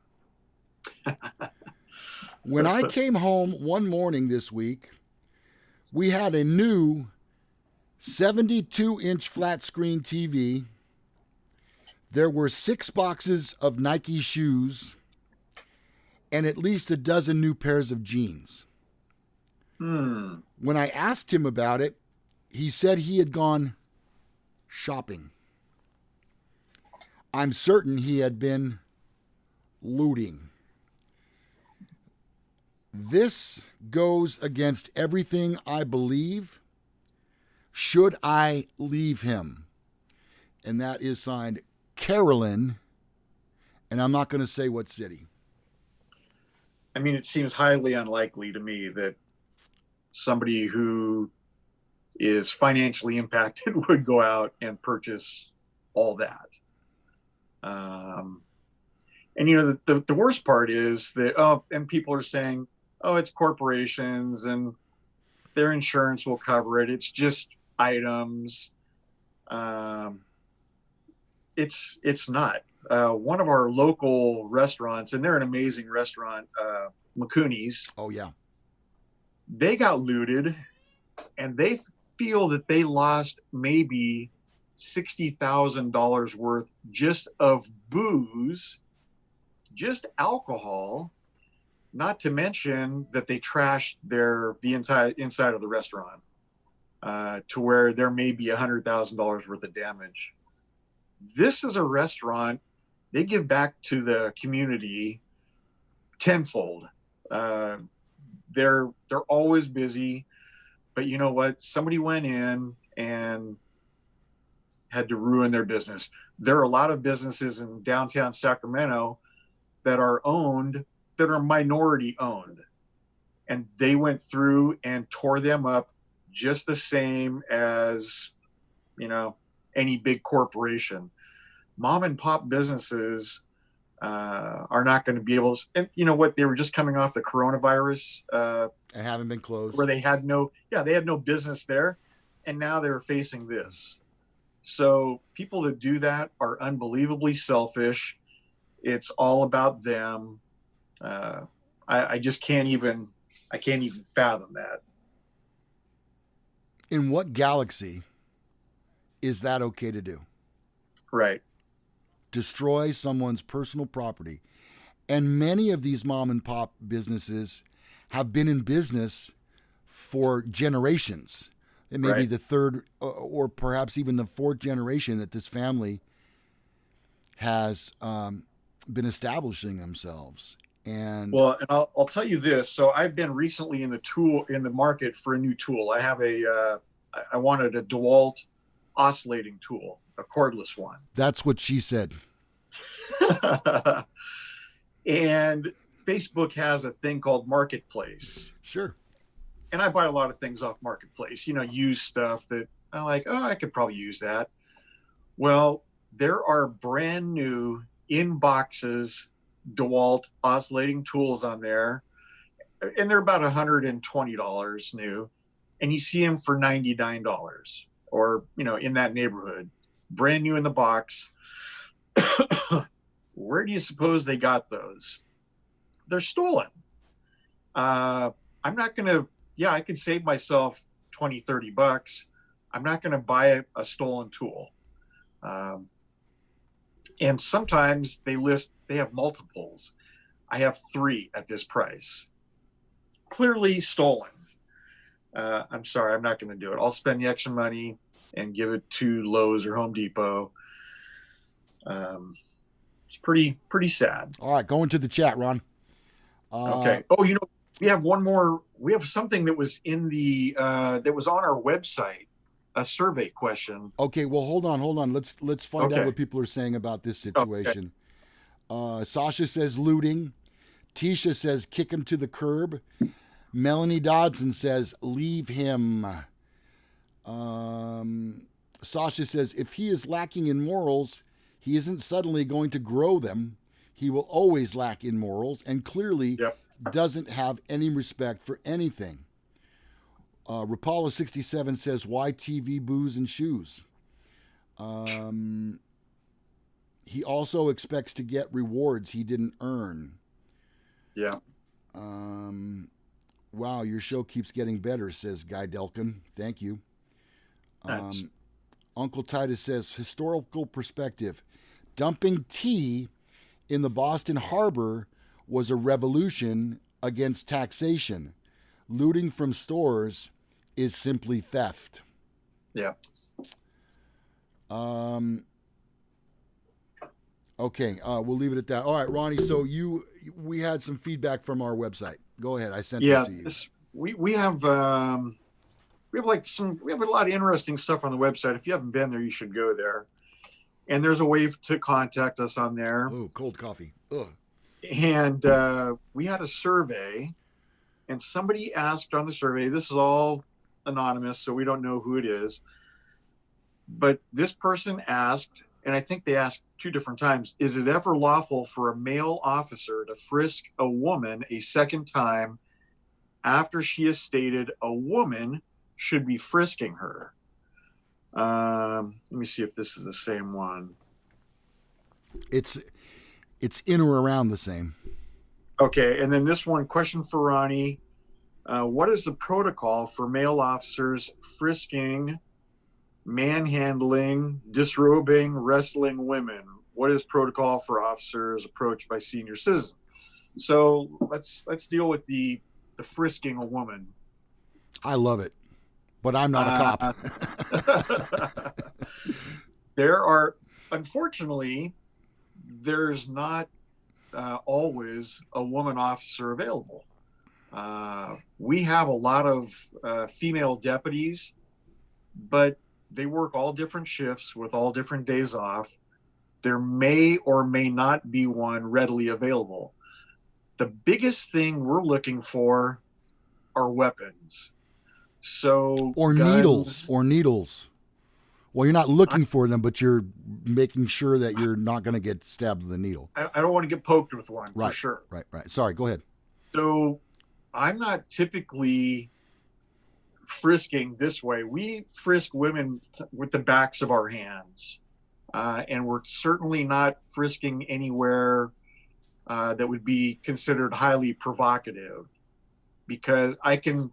When I came home one morning this week, we had a new 72-inch flat screen TV. There were 6 boxes of Nike shoes and at least a dozen new pairs of jeans. When I asked him about it, he said he had gone shopping. I'm certain he had been looting. This goes against everything I believe. Should I leave him? And that is signed Carolyn, and I'm not going to say what city. I mean, it seems highly unlikely to me that somebody who is financially impacted would go out and purchase all that. And, you know, the worst part is that, and people are saying, oh, it's corporations and their insurance will cover it. It's just items. It's not. One of our local restaurants, and they're an amazing restaurant, McCooney's. Oh, yeah. They got looted, and they feel that they lost maybe $60,000 worth just of booze, just alcohol, not to mention that they trashed the entire inside of the restaurant to where there may be $100,000 worth of damage. This is a restaurant. They give back to the community tenfold. They're always busy, but you know what? Somebody went in and had to ruin their business. There are a lot of businesses in downtown Sacramento that are minority owned, and they went through and tore them up just the same as, you know, any big corporation. Mom and pop businesses are not going to be able to, and you know what, they were just coming off the coronavirus And haven't been closed. where they had no business there, and now they're facing this. So people that do that are unbelievably selfish. It's all about them. I just can't even fathom that. In what galaxy is that okay to do? Right. Destroy someone's personal property. And many of these mom and pop businesses have been in business for generations. It may be Right. the third or perhaps even the fourth generation that this family has been establishing themselves. And Well, and I'll tell you this. So I've been recently in the market for a new tool. I have I wanted a DeWalt oscillating tool, a cordless one. that's what she said. And Facebook has a thing called Marketplace. Sure. And I buy a lot of things off Marketplace, you know, used stuff that I'm like, oh, I could probably use that. Well, there are brand new in boxes DeWalt oscillating tools on there, and they're about $120 new, and you see them for $99 or, you know, in that neighborhood, brand new in the box. Where do you suppose they got those? They're stolen. I'm not going to, I could save myself $20-$30. I'm not going to buy a stolen tool. And sometimes they have multiples. I have 3 at this price. Clearly stolen. I'm sorry, I'm not going to do it. I'll spend the extra money and give it to Lowe's or Home Depot. It's pretty sad. All right, going to the chat, Ron. Okay. Oh, we have one more. We have something that was in the that was on our website, a survey question. Okay, well, hold on. Let's find out Okay. what people are saying about this situation. Sasha says looting. Tisha says kick him to the curb. Melanie Dodson says leave him. Sasha says if he is lacking in morals, he isn't suddenly going to grow them. He will always lack in morals and clearly Yep. doesn't have any respect for anything. Rapala67 says, why TV, booze, and shoes? He also expects to get rewards he didn't earn. Yeah. Wow, your show keeps getting better, says Guy Delkin. Thank you. Thanks. Uncle Titus says, historical perspective. Dumping tea in the Boston Harbor was a revolution against taxation. Looting from stores is simply theft. Yeah. Okay, we'll leave it at that. All right, Ronnie. So we had some feedback from our website. Go ahead. I sent it to you. We have a lot of interesting stuff on the website. If you haven't been there, you should go there. And there's a way to contact us on there. Oh, cold coffee. Ugh. And we had a survey, and somebody asked on the survey. This is all anonymous, so we don't know who it is. But this person asked, and I think they asked 2 different times, is it ever lawful for a male officer to frisk a woman a second time after she has stated a woman should be frisking her? Let me see if this is the same one. It's in or around the same. Okay, and then this one, question for Ronnie. What is the protocol for male officers frisking, manhandling, disrobing, wrestling women? What is protocol for officers approached by senior citizens? So let's deal with the frisking a woman. I love it, but I'm not a cop. Unfortunately, there's not always a woman officer available. We have a lot of female deputies, but they work all different shifts with all different days off. There may or may not be one readily available. The biggest thing we're looking for are weapons. So or guns, needles. Well, you're not looking for them, but you're making sure that you're not going to get stabbed with a needle. I don't want to get poked with one, right, for sure. Right. Sorry, go ahead. So I'm not typically frisking this way. We frisk women with the backs of our hands. And we're certainly not frisking anywhere that would be considered highly provocative, because I can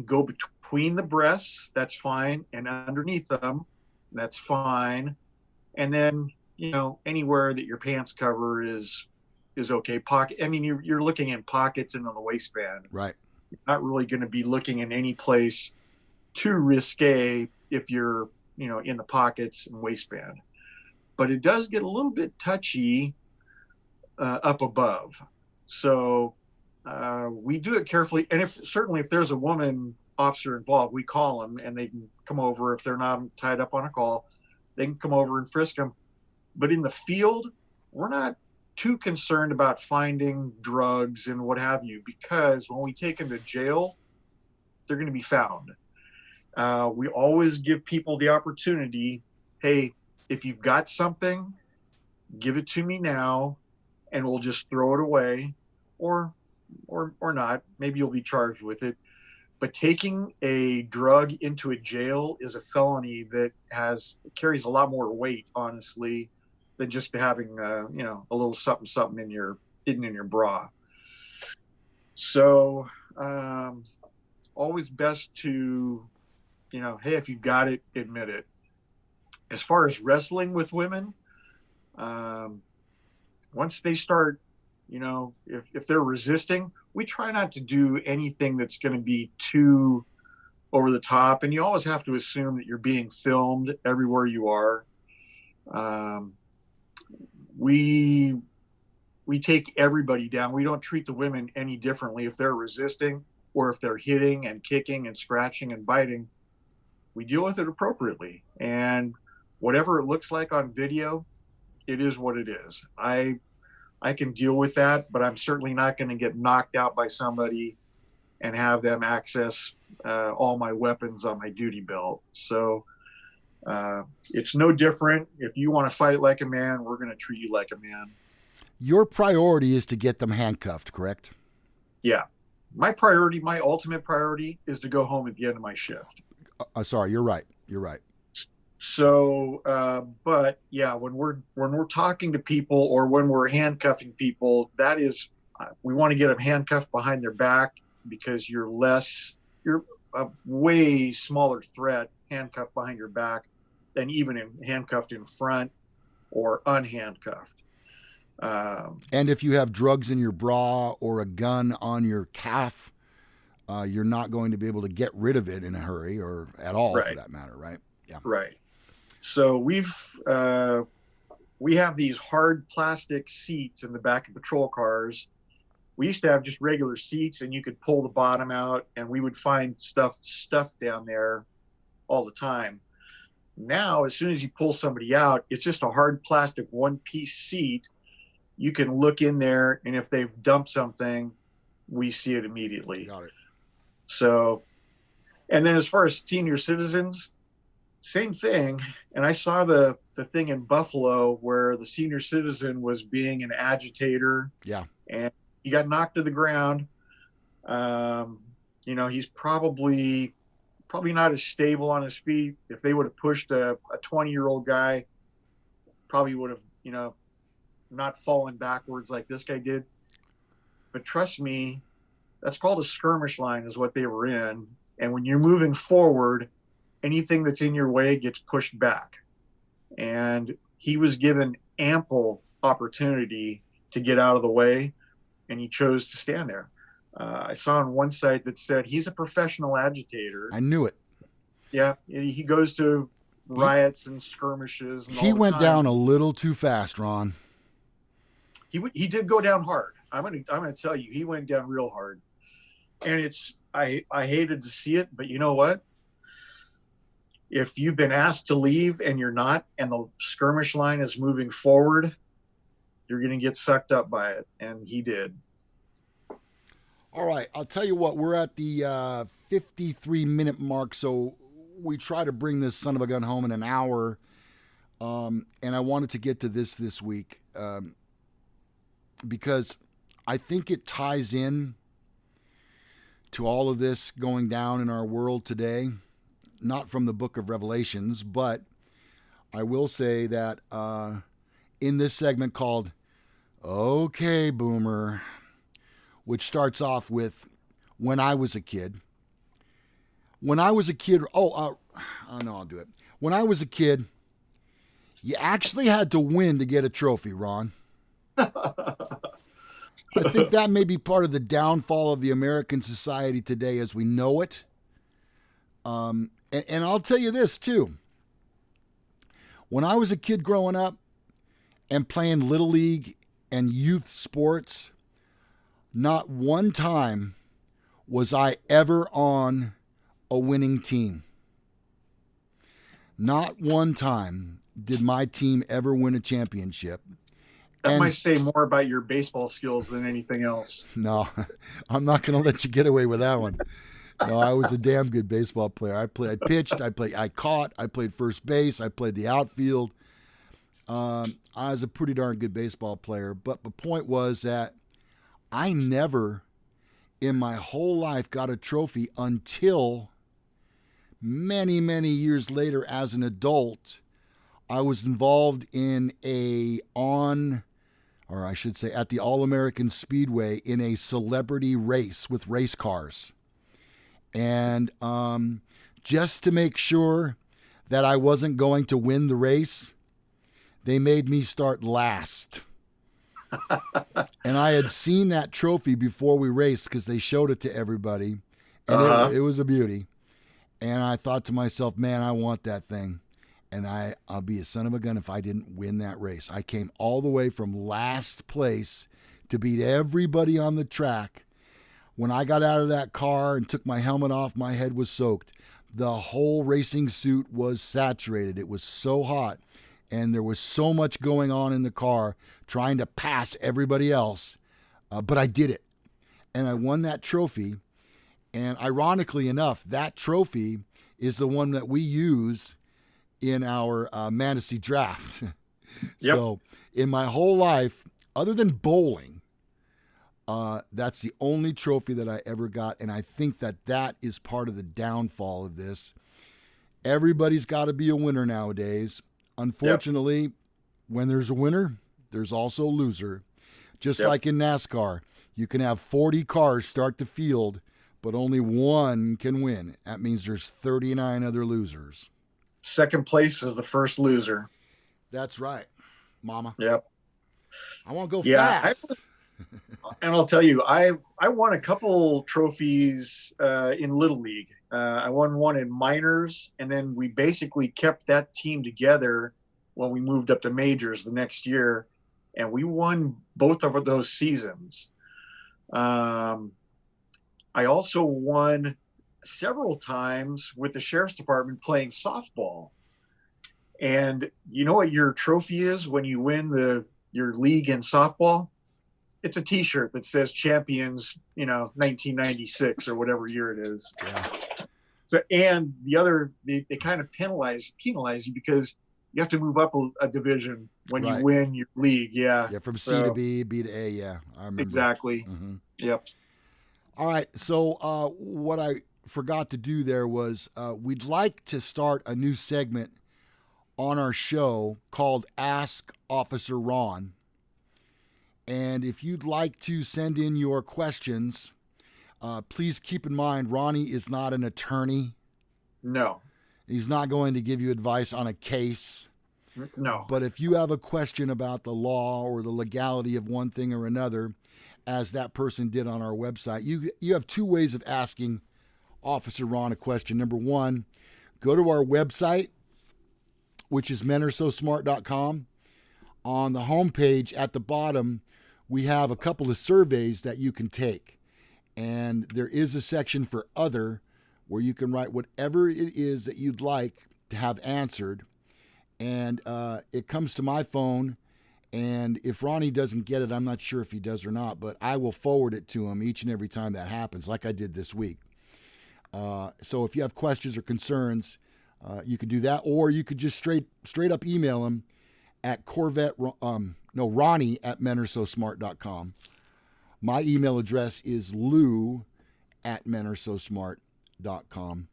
go between the breasts, that's fine, and underneath them, that's fine. And then, anywhere that your pants cover is okay. You're looking in pockets and on the waistband. Right. You're not really going to be looking in any place too risque if you're, in the pockets and waistband. But it does get a little bit touchy up above. So we do it carefully. And if there's a woman officer involved, we call them and they can come over. If they're not tied up on a call, they can come over and frisk them. But in the field, we're not too concerned about finding drugs and what have you, because when we take them to jail, they're going to be found. We always give people the opportunity, hey, if you've got something, give it to me now and we'll just throw it away, or not. Maybe you'll be charged with it. But taking a drug into a jail is a felony that carries a lot more weight, honestly, than just having a little something hidden in your bra. So always best to, hey, if you've got it, admit it. As far as wrestling with women, once they start, if they're resisting, we try not to do anything that's going to be too over the top, and you always have to assume that you're being filmed everywhere you are. We take everybody down. We don't treat the women any differently if they're resisting or if they're hitting and kicking and scratching and biting. We deal with it appropriately, and whatever it looks like on video, it is what it is. I can deal with that, but I'm certainly not going to get knocked out by somebody and have them access all my weapons on my duty belt. So it's no different. If you want to fight like a man, we're going to treat you like a man. Your priority is to get them handcuffed, correct? Yeah. My ultimate priority is to go home at the end of my shift. Sorry, you're right. You're right. So, but yeah, when we're talking to people or when we're handcuffing people, that is, we want to get them handcuffed behind their back because you're a way smaller threat handcuffed behind your back than even handcuffed in front or unhandcuffed. And if you have drugs in your bra or a gun on your calf, you're not going to be able to get rid of it in a hurry or at all, right, for that matter, right? Yeah. Right. So we have these hard plastic seats in the back of patrol cars. We used to have just regular seats, and you could pull the bottom out, and we would find stuff down there all the time. Now, as soon as you pull somebody out, it's just a hard plastic one-piece seat. You can look in there, and if they've dumped something, we see it immediately. Got it. So, and then as far as senior citizens, same thing. And I saw the thing in Buffalo where the senior citizen was being an agitator. Yeah. And he got knocked to the ground. He's probably not as stable on his feet. If they would have pushed a 20-year-old guy, probably would have, not fallen backwards like this guy did. But trust me, that's called a skirmish line is what they were in. And when you're moving forward, anything that's in your way gets pushed back. And he was given ample opportunity to get out of the way, and he chose to stand there. I saw on one site that said he's a professional agitator. I knew it. Yeah, he goes to riots and skirmishes. And he went down a little too fast, Ron. He did go down hard. I'm gonna tell you, he went down real hard, and I hated to see it, but you know what? If you've been asked to leave and you're not, and the skirmish line is moving forward, you're going to get sucked up by it. And he did. All right. I'll tell you what, we're at the 53-minute mark. So we try to bring this son of a gun home in an hour. And I wanted to get to this week because I think it ties in to all of this going down in our world today. Not from the book of Revelations, but I will say that in this segment called Okay, Boomer, which starts off with when I was a kid. When I was a kid, no, I'll do it. When I was a kid, you actually had to win to get a trophy, Ron. I think that may be part of the downfall of the American society today as we know it. And I'll tell you this, too. When I was a kid growing up and playing Little League and youth sports, not one time was I ever on a winning team. Not one time did my team ever win a championship. That might say more about your baseball skills than anything else. No, I'm not going to let you get away with that one. No, I was a damn good baseball player. I pitched, I caught, I played first base, I played the outfield. I was a pretty darn good baseball player. But the point was that I never in my whole life got a trophy until many, many years later as an adult. I was involved in at the All-American Speedway in a celebrity race with race cars. And just to make sure that I wasn't going to win the race, they made me start last. And I had seen that trophy before we raced because they showed it to everybody. And it was a beauty. And I thought to myself, man, I want that thing. And I'll be a son of a gun if I didn't win that race. I came all the way from last place to beat everybody on the track. When I got out of that car and took my helmet off, my head was soaked. The whole racing suit was saturated. It was so hot. And there was so much going on in the car trying to pass everybody else. But I did it. And I won that trophy. And ironically enough, that trophy is the one that we use in our Mantasy draft. Yep. So in my whole life, other than bowling, that's the only trophy that I ever got. And I think that is part of the downfall of this. Everybody's got to be a winner nowadays. Unfortunately, when there's a winner, there's also a loser. Just like in NASCAR, you can have 40 cars start the field, but only one can win. That means there's 39 other losers. Second place is the first loser. That's right, Mama. Yep. I want to go fast. And I'll tell you, I won a couple trophies in Little League. I won one in minors, and then we basically kept that team together when we moved up to majors the next year, and we won both of those seasons. I also won several times with the sheriff's department playing softball. And you know what your trophy is when you win your league in softball? It's a T-shirt that says champions, 1996 or whatever year it is. Yeah. So, and the other, they kind of penalize you because you have to move up a division when you win your league. Yeah. Yeah, from C to B, B to A. Yeah, I remember. Exactly. Mm-hmm. Yep. All right. So what I forgot to do there was we'd like to start a new segment on our show called Ask Officer Ron. And if you'd like to send in your questions, please keep in mind Ronnie is not an attorney. No. He's not going to give you advice on a case. No. But if you have a question about the law or the legality of one thing or another, as that person did on our website, you have two ways of asking Officer Ron a question. Number one, go to our website, which is menarososmart.com. On the homepage at the bottom, we have a couple of surveys that you can take. And there is a section for other where you can write whatever it is that you'd like to have answered. And it comes to my phone. And if Ronnie doesn't get it, I'm not sure if he does or not, but I will forward it to him each and every time that happens, like I did this week. So if you have questions or concerns, you could do that. Or you could just straight up email him at Ronnie at menarososmart.com. My email address is lou@menarososmart.com.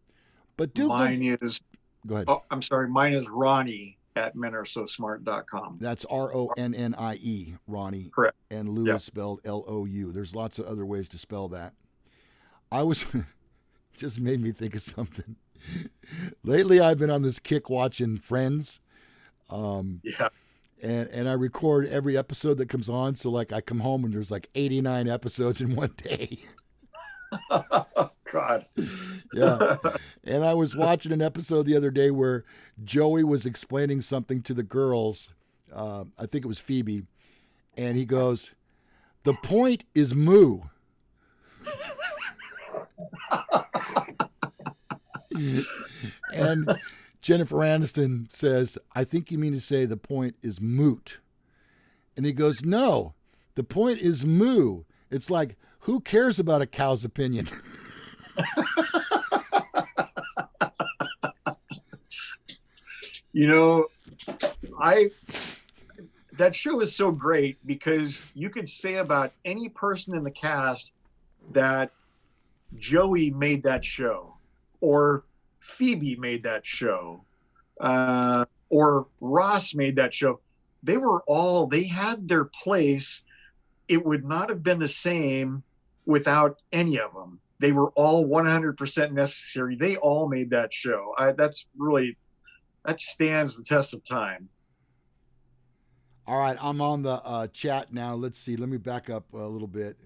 But mine is, go ahead. Oh, I'm sorry. Mine is Ronnie at menarososmart.com. That's RONNIE, Ronnie. Correct. And Lou is spelled LOU. There's lots of other ways to spell that. I was, just made me think of something. Lately, I've been on this kick watching Friends. Yeah. And I record every episode that comes on. So like I come home and there's like 89 episodes in one day. God. Yeah. And I was watching an episode the other day where Joey was explaining something to the girls. I think it was Phoebe. And he goes, "The point is moo." And Jennifer Aniston says, "I think you mean to say the point is moot." And he goes, "No, the point is moo." It's like, who cares about a cow's opinion? That show is so great because you could say about any person in the cast that Joey made that show, or Phoebe made that show, or Ross made that show. They had their place. It would not have been the same without any of them. They were all 100% necessary. They all made that show. That stands the test of time. All right, I'm on the chat now. Let's see. Let me back up a little bit.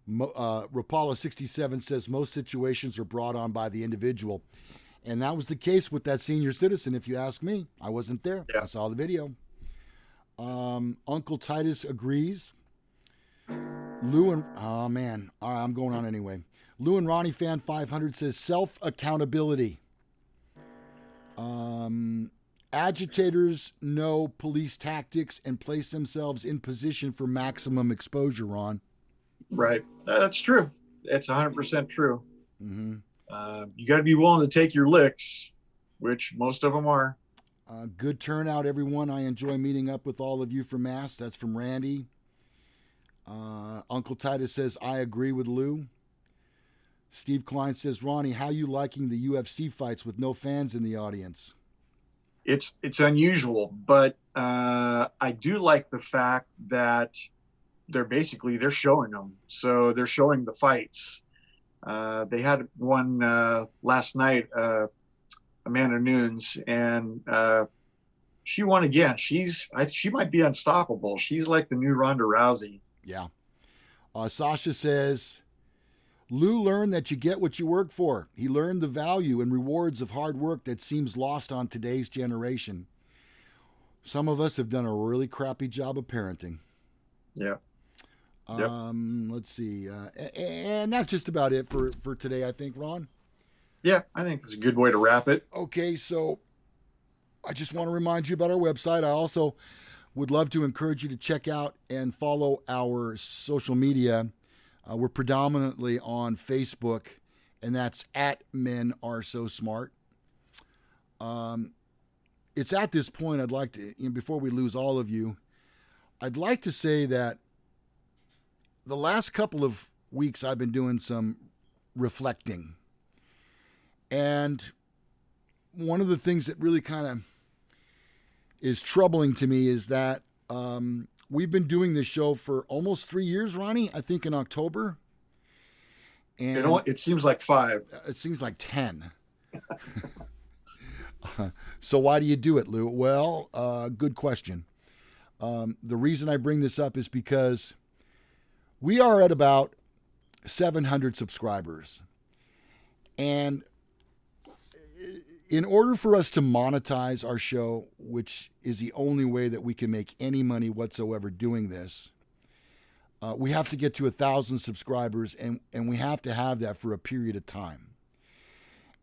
Rapala67 says most situations are brought on by the individual. And that was the case with that senior citizen, if you ask me. I wasn't there. Yeah. I saw the video. Uncle Titus agrees. Lou and... Oh, man. All right, I'm going on anyway. Lou and Ronnie Fan 500 says self-accountability. Agitators know police tactics and place themselves in position for maximum exposure, Ron. Right. That's true. It's 100% true. Mm-hmm. You got to be willing to take your licks, which most of them are. Good turnout, everyone. I enjoy meeting up with all of you for Mass. That's from Randy. Uncle Titus says, I agree with Lou. Steve Klein says, Ronnie, how you liking the UFC fights with no fans in the audience? It's unusual, but I do like the fact that they're showing them. So they're showing the fights. They had one last night, Amanda Nunes, and she won again. She might be unstoppable. She's like the new Ronda Rousey. Yeah. Sasha says, Lou learned that you get what you work for. He learned the value and rewards of hard work that seems lost on today's generation. Some of us have done a really crappy job of parenting. Yeah. Yep. Let's see. And that's just about it for today, I think, Ron. Yeah, I think that's a good way to wrap it. Okay, so I just want to remind you about our website. I also would love to encourage you to check out and follow our social media. We're predominantly on Facebook, and that's at Men Are So Smart. It's at this point I'd like to, before we lose all of you, I'd like to say that the last couple of weeks I've been doing some reflecting. And one of the things that really kind of is troubling to me is that we've been doing this show for almost 3 years, Ronnie, I think in October. And it seems like 5. It seems like 10. So why do you do it, Lou? Well, good question. The reason I bring this up is because we are at about 700 subscribers. And in order for us to monetize our show, which is the only way that we can make any money whatsoever doing this, we have to get to 1,000 subscribers, and we have to have that for a period of time.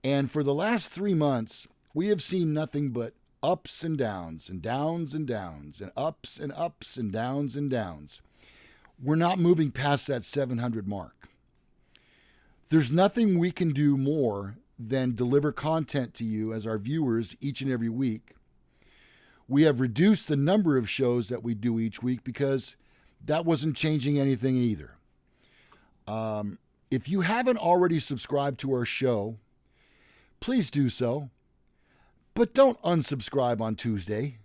And for the last 3 months, we have seen nothing but ups and downs and downs and downs and ups and ups and downs and downs. We're not moving past that 700 mark. There's nothing we can do more than deliver content to you as our viewers each and every week. We have reduced the number of shows that we do each week because that wasn't changing anything either. If you haven't already subscribed to our show, please do so. But don't unsubscribe on Tuesday.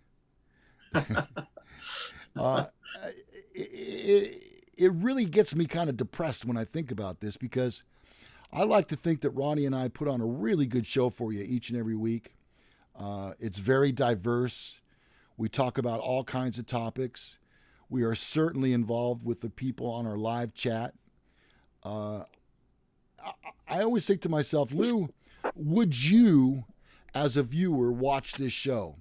It really gets me kind of depressed when I think about this, because I like to think that Ronnie and I put on a really good show for you each and every week. It's very diverse. We talk about all kinds of topics. We are certainly involved with the people on our live chat. I always think to myself, Lou, would you, as a viewer, watch this show?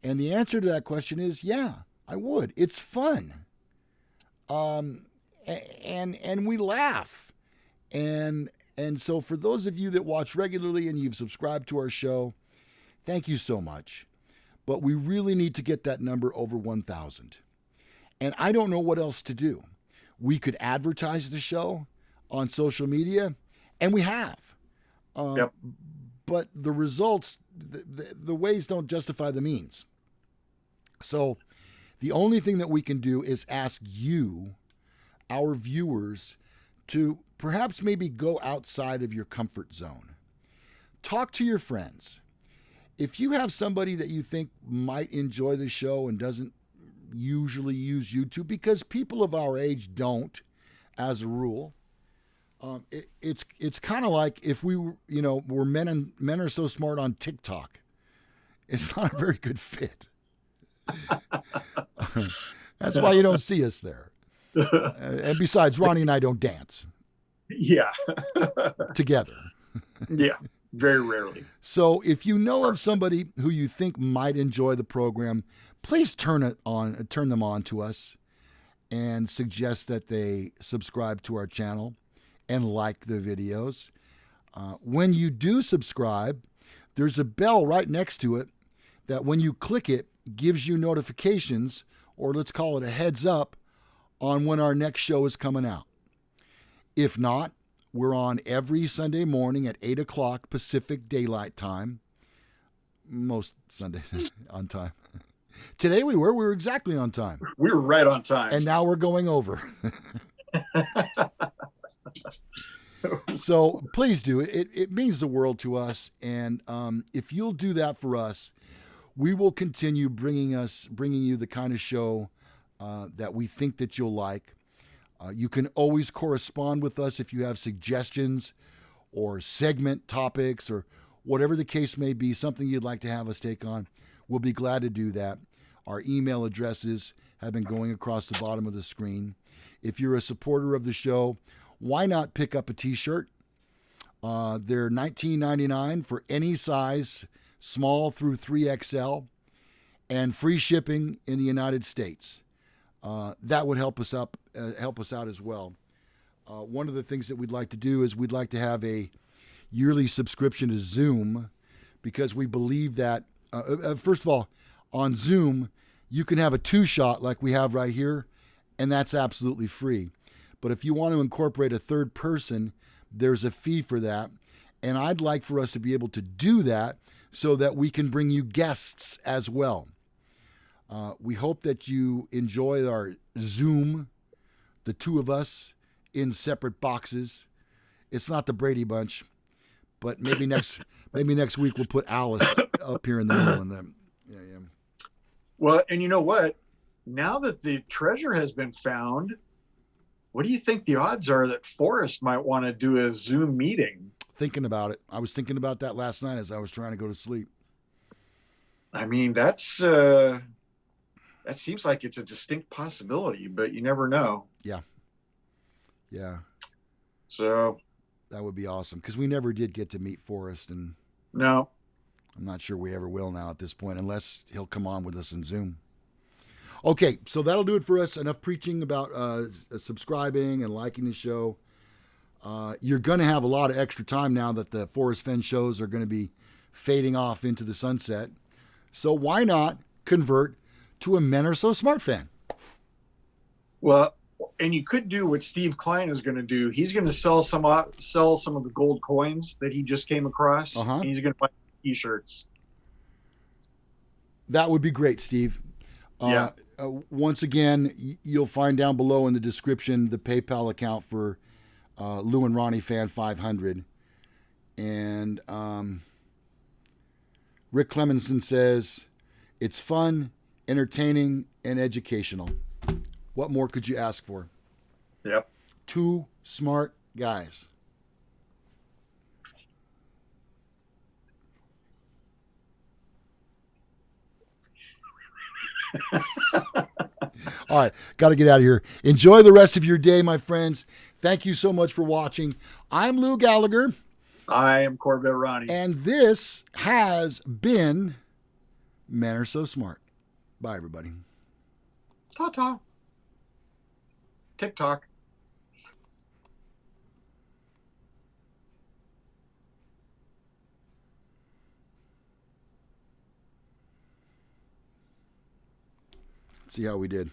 And the answer to that question is, yeah, I would. It's fun. And we laugh. And so for those of you that watch regularly and you've subscribed to our show, thank you so much. But we really need to get that number over 1,000. And I don't know what else to do. We could advertise the show on social media, and we have. Yep. But the results, the ways don't justify the means. So the only thing that we can do is ask you, our viewers, to perhaps maybe go outside of your comfort zone. Talk to your friends. If you have somebody that you think might enjoy the show and doesn't usually use YouTube, because people of our age don't, as a rule, it's kind of like if we were men are so smart on TikTok. It's not a very good fit. That's why you don't see us there. And besides, Ronnie and I don't dance. Yeah. together. Yeah. Very rarely. So if you know of somebody who you think might enjoy the program, please turn them on to us and suggest that they subscribe to our channel and like the videos. When you do subscribe, there's a bell right next to it that when you click it, gives you notifications, or let's call it a heads up, on when our next show is coming out. If not, we're on every Sunday morning at 8 o'clock Pacific Daylight Time. Most Sundays on time. Today we were exactly on time. We were right on time. And now we're going over. So please do. It means the world to us. And if you'll do that for us, we will continue bringing you the kind of show that we think that you'll like. You can always correspond with us if you have suggestions or segment topics or whatever the case may be, something you'd like to have us take on. We'll be glad to do that. Our email addresses have been going across the bottom of the screen. If you're a supporter of the show, why not pick up a t-shirt? They're $19.99 for any size, small through 3XL, and free shipping in the United States. That would help us out as well. One of the things that we'd like to do is we'd like to have a yearly subscription to Zoom, because we believe that, first of all, on Zoom, you can have a 2-shot like we have right here, and that's absolutely free. But if you want to incorporate a third person, there's a fee for that. And I'd like for us to be able to do that so that we can bring you guests as well. We hope that you enjoy our Zoom, the two of us in separate boxes. It's not the Brady Bunch, but maybe next week we'll put Alice up here in the middle. And yeah. Well, and you know what? Now that the treasure has been found, what do you think the odds are that Forrest might want to do a Zoom meeting? Thinking about it. I was thinking about that last night as I was trying to go to sleep. I mean, that seems like it's a distinct possibility, but you never know. Yeah. So that would be awesome, because we never did get to meet Forrest, and no, I'm not sure we ever will now at this point, unless he'll come on with us in Zoom. Okay, so that'll do it for us. Enough preaching about subscribing and liking the show. You're going to have a lot of extra time now that the Forrest Fenn shows are going to be fading off into the sunset. So why not convert to a Men Are So Smart fan? Well, and you could do what Steve Klein is going to do. He's going to sell some of the gold coins that he just came across. And he's going to buy T-shirts. That would be great, Steve. Yeah. Once again, you'll find down below in the description the PayPal account for Lou and Ronnie Fan 500. And Rick Clemenson says, it's fun, entertaining, and educational. What more could you ask for? Yep. Two smart guys. All right, got to get out of here. Enjoy the rest of your day, my friends. Thank you so much for watching. I'm Lou Gallagher. I am Corvette Ronnie. And this has been Men Are So Smart. Bye, everybody. Ta-ta. TikTok. See how we did.